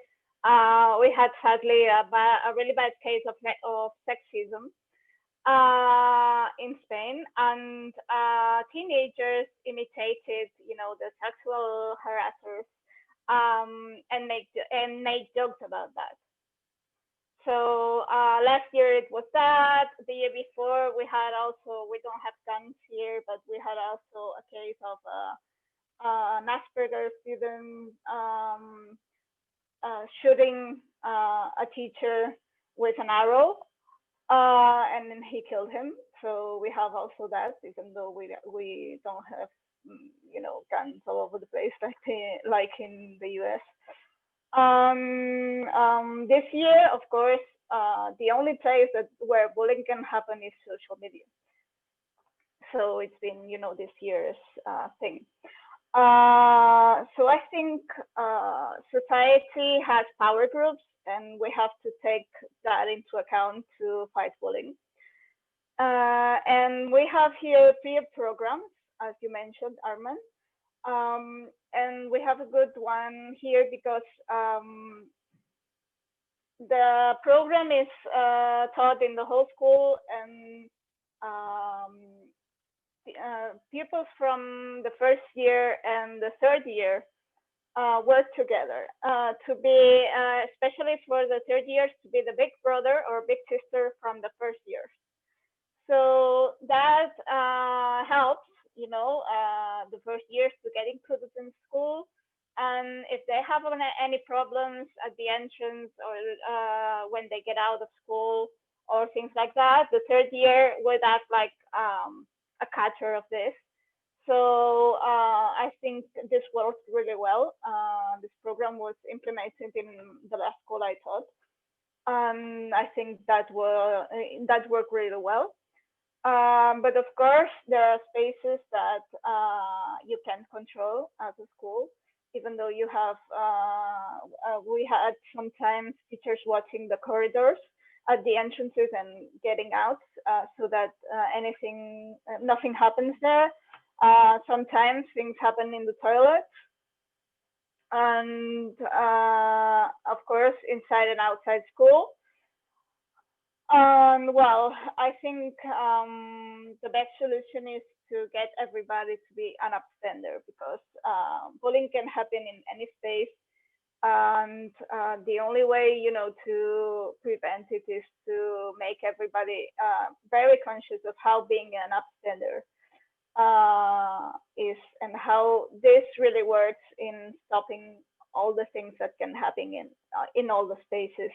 we had sadly a really bad case of sexism in Spain, and teenagers imitated, the sexual harassers and made jokes about that. So last year it was that. The year before we don't have guns here, but we had also a case of an Asperger student shooting a teacher with an arrow. And then he killed him. So we have also that, even though we don't have, guns all over the place like in the US. This year, of course, the only place where bullying can happen is social media. So it's been, this year's thing. So I think society has power groups, and we have to take that into account to fight bullying. And we have here peer programs, as you mentioned, Arman. And we have a good one here because the program is taught in the whole school, and pupils from the first year and the third year work together to be, especially for the third years, to be the big brother or big sister from the first years. So that helps, the first years to get included in school. And if they have any problems at the entrance or when they get out of school or things like that, the third year would act like a catcher of this. So I think this worked really well. This program was implemented in the last school I taught. I think that worked really well. But of course, there are spaces that you can control as a school, even though you have, we had sometimes teachers watching the corridors at the entrances and getting out so that nothing happens there. Sometimes things happen in the toilets. And of course, inside and outside school. Well, I think the best solution is to get everybody to be an upstander, because bullying can happen in any space. And the only way, to prevent it is to make everybody very conscious of how being an upstander is, and how this really works in stopping all the things that can happen in all the spaces.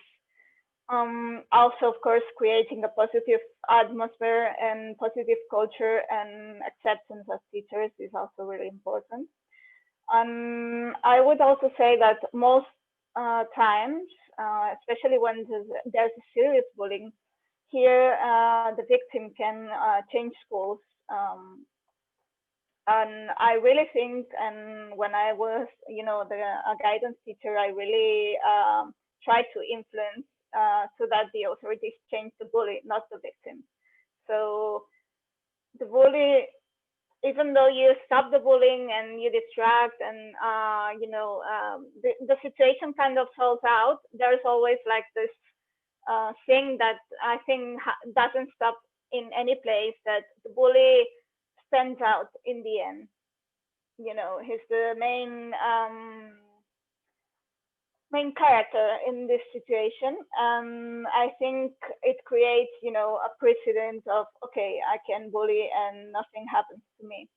Also, of course, creating a positive atmosphere and positive culture and acceptance as teachers is also really important. I would also say that most times especially when there's a serious bullying. Here, the victim can change schools. And I really think, and when I was, a guidance teacher, I really tried to influence so that the authorities change the bully, not the victim. So the bully, even though you stop the bullying and you distract and the situation kind of solves out, there's always like this thing that I think doesn't stop in any place, that the bully stands out in the end. He's the main character in this situation. I think it creates, a precedent of, okay, I can bully and nothing happens to me.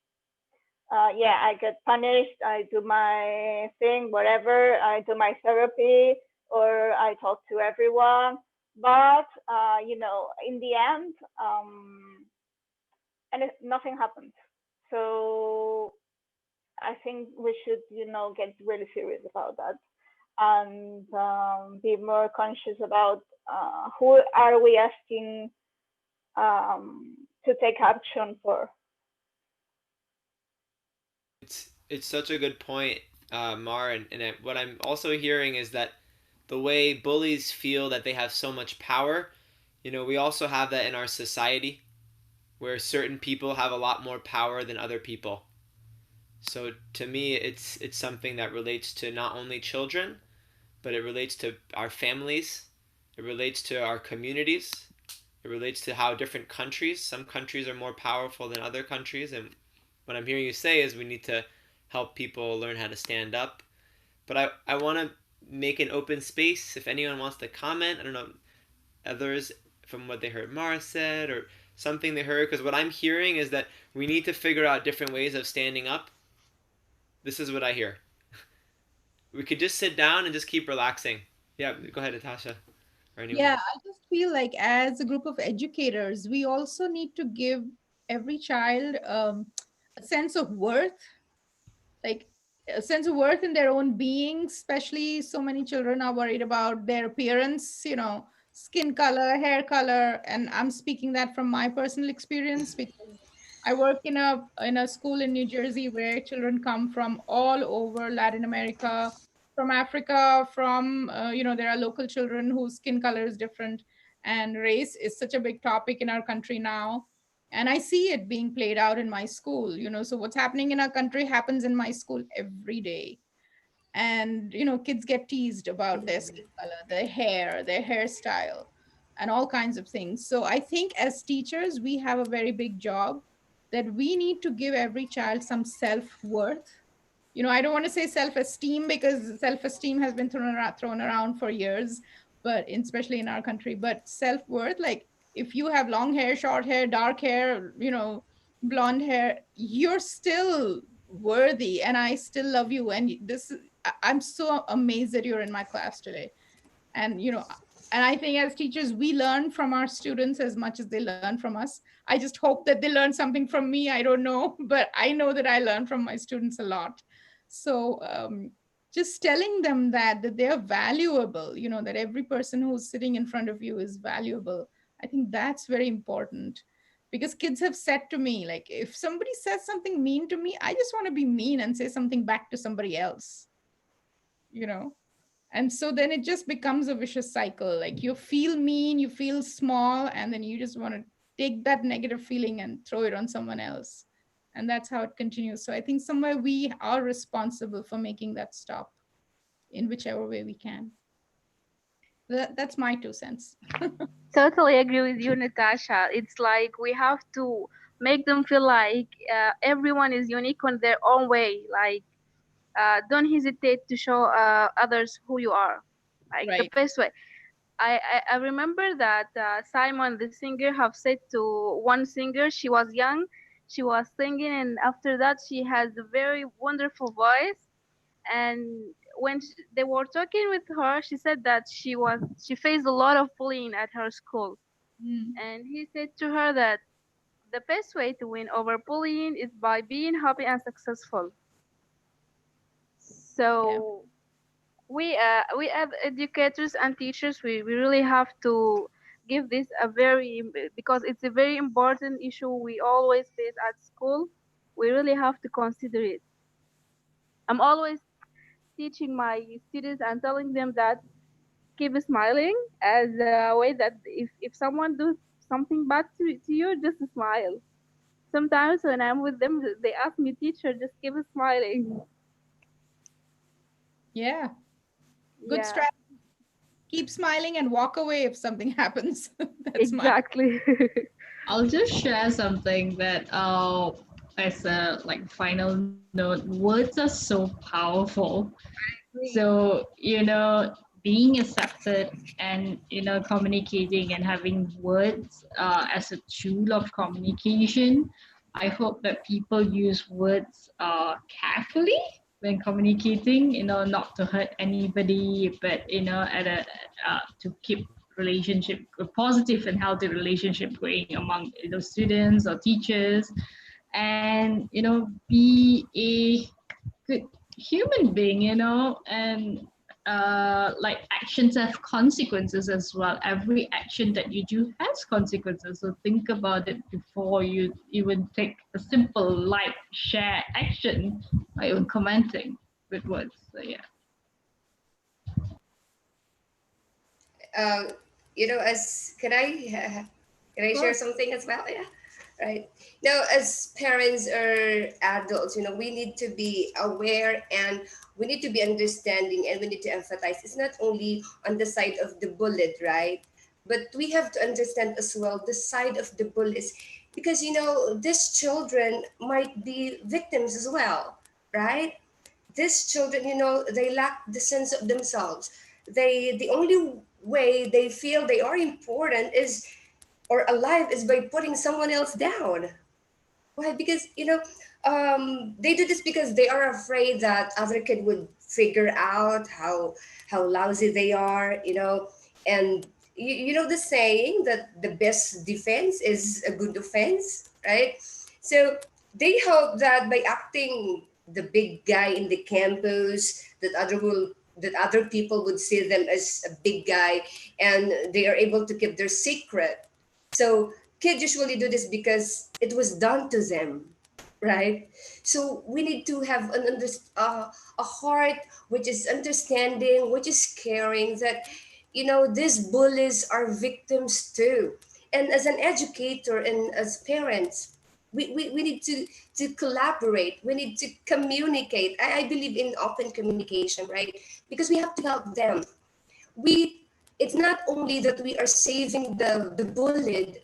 Yeah, I get punished, I do my thing, whatever, I do my therapy, or I talk to everyone. But, in the end, nothing happens. So I think we should, get really serious about that, and be more conscious about who are we asking to take action for. It's such a good point, Mar, and what I'm also hearing is that the way bullies feel that they have so much power, we also have that in our society, where certain people have a lot more power than other people. So to me, it's something that relates to not only children, but it relates to our families, it relates to our communities, it relates to how different countries, some countries are more powerful than other countries, and what I'm hearing you say is we need to help people learn how to stand up. But I want to make an open space if anyone wants to comment. I don't know, others from what they heard Mara said or something they heard, because what I'm hearing is that we need to figure out different ways of standing up. This is what I hear. We could just sit down and just keep relaxing. Yeah, go ahead, Natasha. Or anyone. Yeah, I just feel like as a group of educators, we also need to give every child a sense of worth, like a sense of worth in their own being. Especially so many children are worried about their appearance, skin color, hair color. And I'm speaking that from my personal experience, because I work in a school in New Jersey where children come from all over Latin America, from Africa, from there are local children whose skin color is different, and race is such a big topic in our country now. And I see it being played out in my school. So what's happening in our country happens in my school every day. And kids get teased about their skin color, their hair, their hairstyle, and all kinds of things. So I think as teachers we have a very big job, that we need to give every child some self-worth. I don't want to say self-esteem, because self-esteem has been thrown around for years, but especially in our country. But self-worth, like if you have long hair, short hair, dark hair, blonde hair, you're still worthy, and I still love you. And I'm so amazed that you're in my class today. And and I think as teachers we learn from our students as much as they learn from us. I just hope that they learn something from me. I don't know, but I know that I learn from my students a lot. So just telling them that they're valuable, that every person who's sitting in front of you is valuable, I think that's very important. Because kids have said to me, like, if somebody says something mean to me, I just want to be mean and say something back to somebody else. And so then it just becomes a vicious cycle. Like you feel mean, you feel small, and then you just want to take that negative feeling and throw it on someone else. And that's how it continues. So I think somewhere we are responsible for making that stop in whichever way we can. That's my 2 cents. Totally agree with you, Natasha. It's like we have to make them feel like everyone is unique in their own way. Like, don't hesitate to show others who you are. Like the Right. best way. I remember that Simon, the singer, have said to one singer, she was young, she was singing, and after that she has a very wonderful voice. And when they were talking with her, she said that she faced a lot of bullying at her school. And he said to her that the best way to win over bullying is by being happy and successful. So we as educators and teachers, we really have to give this a very, because it's a very important issue we always face at school. We really have to consider it. I'm always teaching my students and telling them that keep smiling, as a way that if someone does something bad to you, just smile. Sometimes when I'm with them, they ask me, teacher, just keep smiling. Yeah, good Yeah, strategy. Keep smiling and walk away if something happens. That's my exactly. I'll just share something that as a like final note, words are so powerful. So, being accepted and, communicating and having words as a tool of communication, I hope that people use words carefully when communicating, not to hurt anybody, but, to keep a positive and healthy relationship going among, students or teachers, and, be a good human being, and like actions have consequences as well. Every action that you do has consequences. So think about it before you even take a simple like, share action, or even commenting with words. So yeah. uh, as can I share something as well? Yeah, right. Now, as parents or adults, we need to be aware, and we need to be understanding, and we need to emphasize. It's not only on the side of the bullet, right? But we have to understand as well the side of the bullies, because these children might be victims as well, right? These children, they lack the sense of themselves. The only way they feel they are important is or alive is by putting someone else down. Why? Because they do this because they are afraid that other kid would figure out how lousy they are, and you know the saying that the best defense is a good offense, right? So they hope that by acting the big guy in the campus, that other people would see them as a big guy, and they are able to keep their secret. So kids usually do this because it was done to them, right? So we need to have a heart which is understanding, which is caring, that these bullies are victims too. And as an educator and as parents, we need to collaborate, we need to communicate. I believe in open communication, right? Because we have to help them. we it's not only that we are saving the bullied,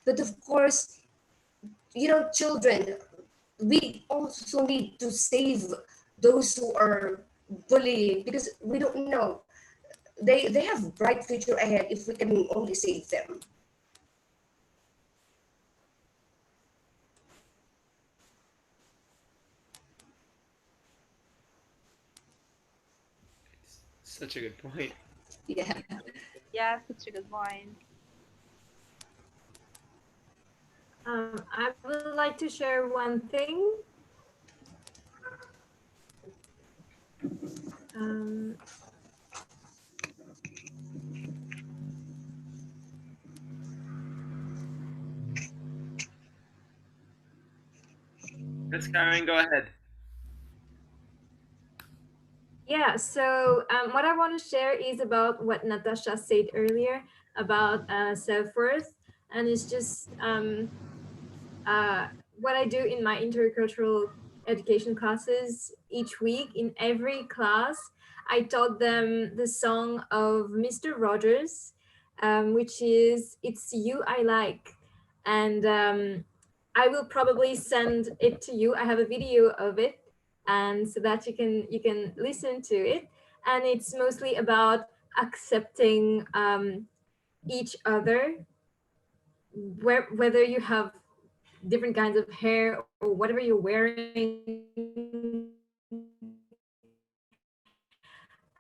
but of course, children, we also need to save those who are bullying, because we don't know, they have bright future ahead if we can only save them. Such a good point. Yeah. Yeah, such a good point. I would like to share one thing. Um, Miss Karen, go ahead. Yeah, so what I want to share is about what Natasha said earlier about self-worth. And it's just what I do in my intercultural education classes each week. In every class, I taught them the song of Mr. Rogers, which is It's You I Like. And I will probably send it to you. I have a video of it, and so that you can listen to it. And it's mostly about accepting each other, whether you have different kinds of hair or whatever you're wearing.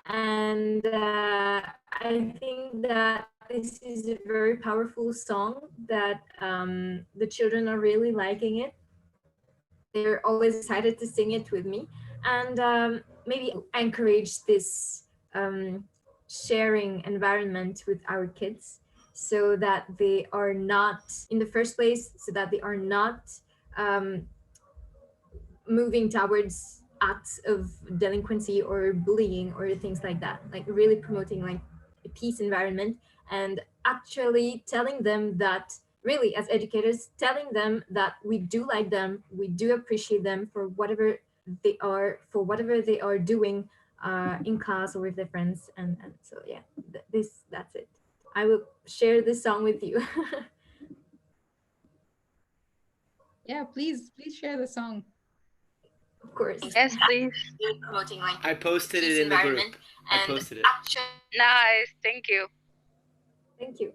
And I think that this is a very powerful song that the children are really liking it. They're always excited to sing it with me. And maybe encourage this sharing environment with our kids, so that they are not, in the first place, so that they are not um, moving towards acts of delinquency or bullying or things like that. Like really promoting like a peace environment, and actually telling them that, really as educators, telling them that we do like them, we do appreciate them for whatever they are doing in class or with their friends. And so yeah, that's it. I will share this song with you. Yeah, please share the song. Of course. Yes, please. Promoting like I posted it in the group. I posted it. Nice. Thank you. Thank you.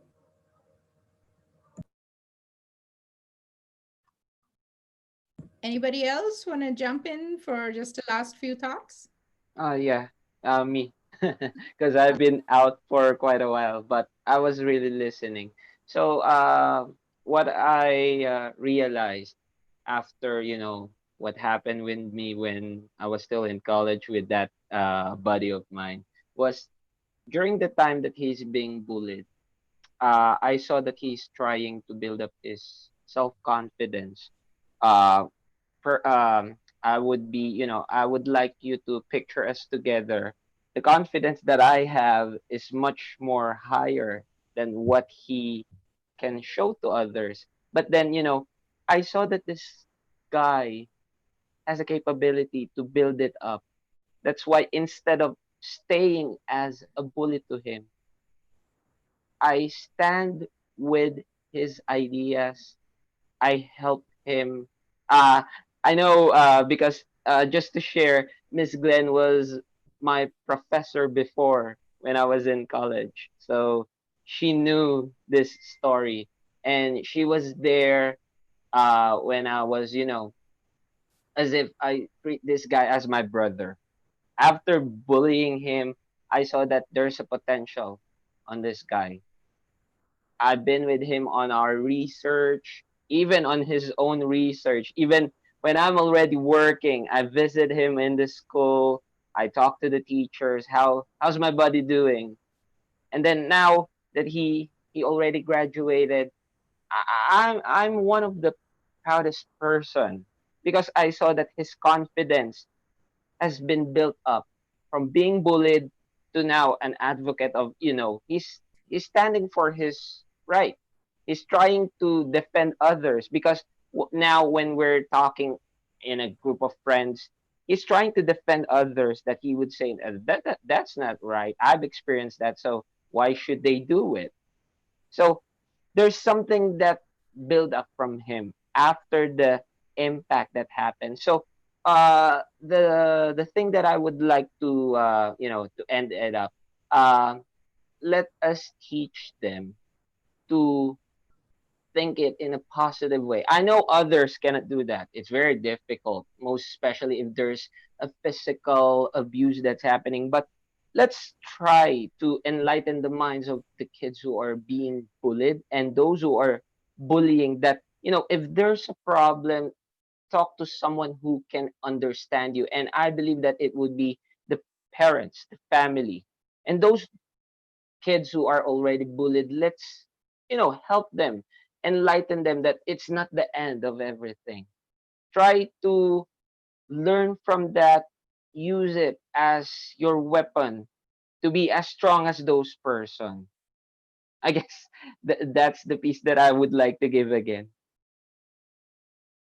Anybody else want to jump in for just the last few thoughts? Yeah, me, because I've been out for quite a while, but I was really listening. So, what I realized after, what happened with me when I was still in college with that buddy of mine was during the time that he's being bullied. I saw that he's trying to build up his self-confidence. Uh, I would be, I would like you to picture us together. The confidence that I have is much more higher than what he can show to others. But then, I saw that this guy has a capability to build it up. That's why instead of staying as a bully to him, I stand with his ideas. I help him. Uh, I know because just to share, Miss Glenn was my professor before when I was in college. So she knew this story and she was there when I was, as if I treat this guy as my brother. After bullying him, I saw that there's a potential on this guy. I've been with him on our research, even on his own research. Even when I'm already working, I visit him in the school. I talk to the teachers. How's my buddy doing? And then now that he already graduated, I'm one of the proudest person because I saw that his confidence has been built up from being bullied to now an advocate of, he's standing for his right. He's trying to defend others because now when we're talking in a group of friends, he's trying to defend others that he would say that's not right. I've experienced that, so why should they do it? So there's something that build up from him after the impact that happened. So the thing that I would like to to end it up, uh, let us teach them to think it in a positive way. I know others cannot do that. It's very difficult, most especially if there's a physical abuse that's happening. But let's try to enlighten the minds of the kids who are being bullied and those who are bullying that, if there's a problem, talk to someone who can understand you. And I believe that it would be the parents, the family, and those kids who are already bullied. Let's, help them, enlighten them that it's not the end of everything. Try to learn from that, use it as your weapon to be as strong as those person. I guess that's the piece that I would like to give again.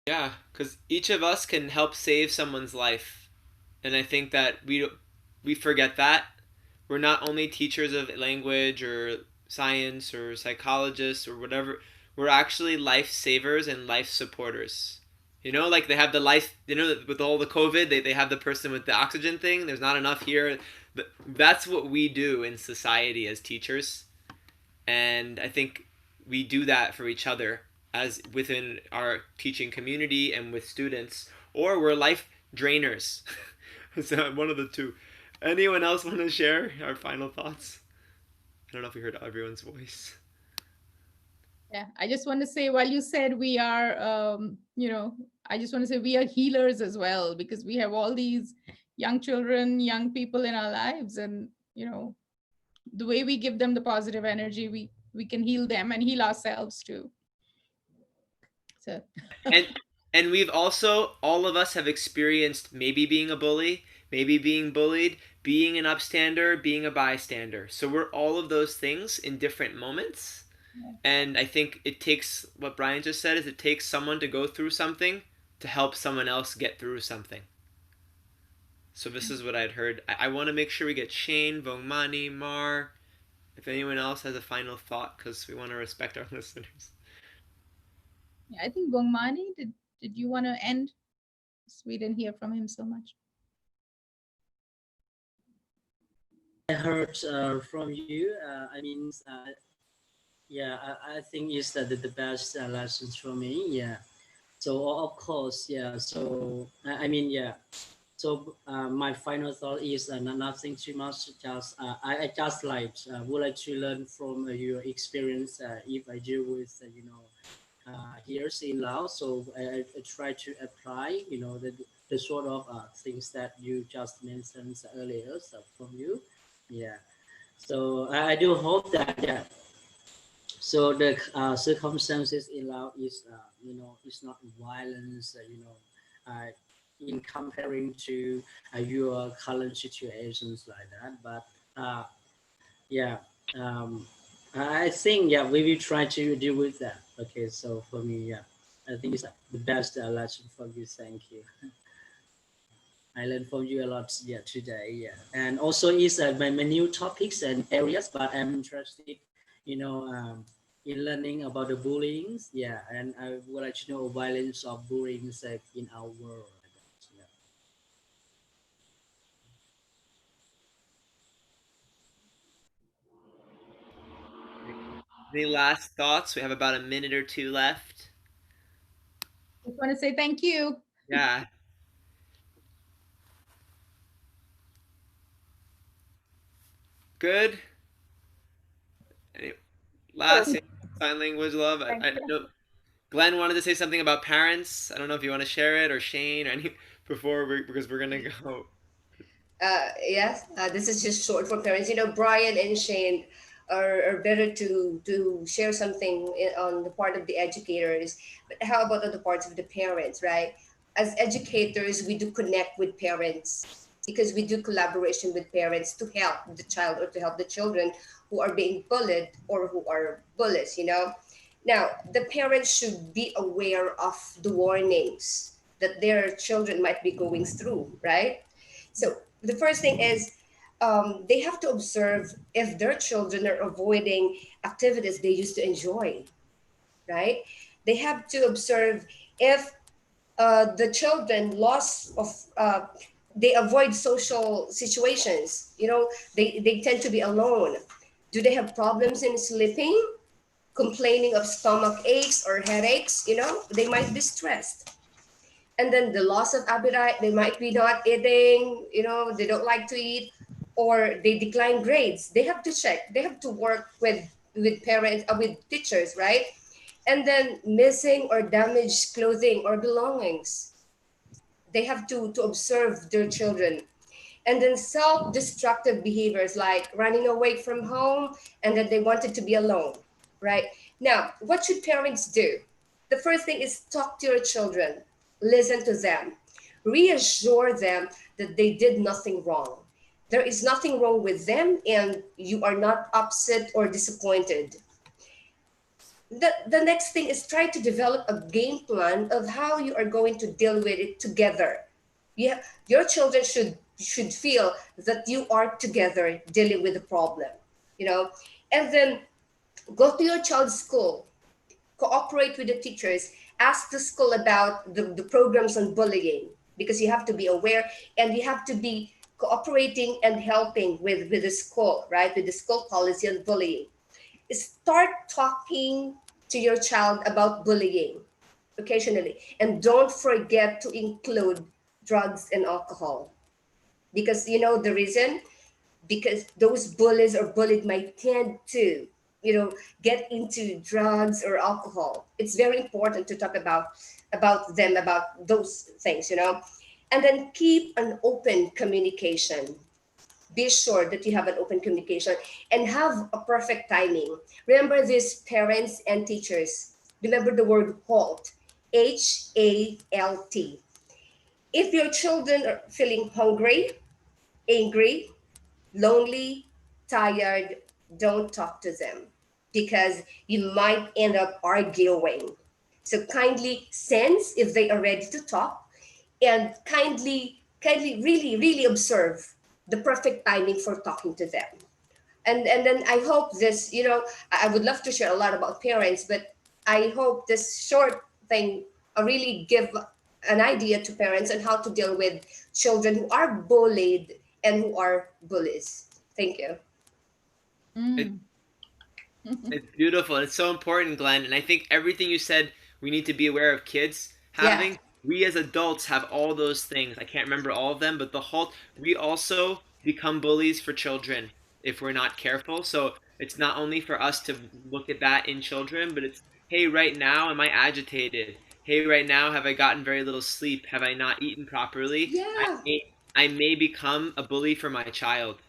Yeah, because each of us can help save someone's life, and I think that we forget that we're not only teachers of language or science or psychologists or whatever. We're actually life savers and life supporters. Like they have the life. With all the COVID, they have the person with the oxygen thing. There's not enough here. But that's what we do in society as teachers, and I think we do that for each other as within our teaching community and with students, or we're life drainers. So one of the two. Anyone else want to share our final thoughts? I don't know if we heard everyone's voice. Yeah, I just want to say, while you said we are, I just want to say we are healers as well, because we have all these young children, young people in our lives, and you know, the way we give them the positive energy, we can heal them and heal ourselves too. So and we've also, all of us have experienced maybe being a bully, maybe being bullied, being an upstander, being a bystander. So we're all of those things in different moments. And I think it takes, what Brian just said, is it takes someone to go through something to help someone else get through something. So this is what I'd heard. I want to make sure we get Shane, Vongmani, Mar, if anyone else has a final thought, because we want to respect our listeners. Yeah, I think Vongmani, did you want to end? We didn't hear from him so much. I heard from you. Yeah, I think it's the best lessons for me. Yeah. So of course, yeah. So yeah. So my final thought is nothing too much. Just I just would like to learn from your experience. If I deal with here in Laos, so I try to apply the sort of things that you just mentioned earlier. So from you, yeah. So I do hope that so the circumstances in Laos is is not violence. In comparing to your current situations like that, but yeah, I think we will try to deal with that. Okay, so for me, I think it's the best lesson from you. Thank you. I learned from you a lot today, and also is my new topics and areas, but I'm interested in learning about the bullying, and I would like to know violence of bullying in our world. Any last thoughts? We have about a minute or two left. Just want to say thank you. Yeah. Good. Any last sign language love? I know Glenn wanted to say something about parents. I don't know if you want to share it, or Shane, or any because we're gonna go. Yes, this is just short for parents. Brian and Shane are better to share something on the part of the educators. But how about on the parts of the parents, right? As educators, we do connect with parents because we do collaboration with parents to help the child or to help the children who are being bullied or who are bullies. Now, the parents should be aware of the warnings that their children might be going through, right? So the first thing is they have to observe if their children are avoiding activities they used to enjoy, right? They have to observe if the children loss of they avoid social situations. They tend to be alone. Do they have problems in sleeping, complaining of stomach aches or headaches? They might be stressed. And then the loss of appetite, they might be not eating, they don't like to eat, or they decline grades. They have to check, they have to work with parents, with teachers, right? And then missing or damaged clothing or belongings, they have to observe their children. And then self-destructive behaviors like running away from home and then they wanted to be alone, right? Now, what should parents do? The first thing is talk to your children, listen to them, reassure them that they did nothing wrong. There is nothing wrong with them and you are not upset or disappointed. The next thing is try to develop a game plan of how you are going to deal with it together. Your children should feel that you are together dealing with the problem, and then go to your child's school, cooperate with the teachers, ask the school about the programs on bullying, because you have to be aware and you have to be cooperating and helping with the school, right? With the school policy on bullying. Start talking to your child about bullying occasionally, and don't forget to include drugs and alcohol, because the reason, because those bullies or bullied might tend to get into drugs or alcohol. It's very important to talk about them, about those things. And then keep an open communication. be sure that you have an open communication and have a perfect timing. Remember this, parents and teachers. Remember the word HALT, HALT. If your children are feeling hungry, angry, lonely, tired, don't talk to them because you might end up arguing. So kindly sense if they are ready to talk, and kindly really observe the perfect timing for talking to them. And then I hope this, I would love to share a lot about parents, but I hope this short thing really give an idea to parents on how to deal with children who are bullied and who are bullies. Thank you. It's beautiful. It's so important, Glenn. And I think everything you said, we need to be aware of kids having. Yeah. We as adults have all those things. I can't remember all of them, but the HALT, we also become bullies for children if we're not careful. So it's not only for us to look at that in children, but it's, hey, right now, am I agitated? Hey, right now, have I gotten very little sleep? Have I not eaten properly? Yeah. I may become a bully for my child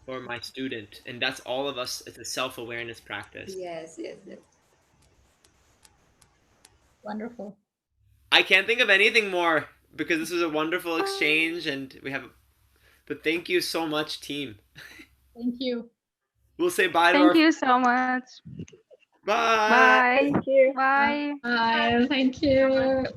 or my student. And that's all of us. It's a self-awareness practice. Yes. Wonderful. I can't think of anything more because this was a wonderful exchange but thank you so much, team. Thank you. We'll say bye to Thank you so much. Bye. Bye. Thank you. Bye. Bye. Thank you.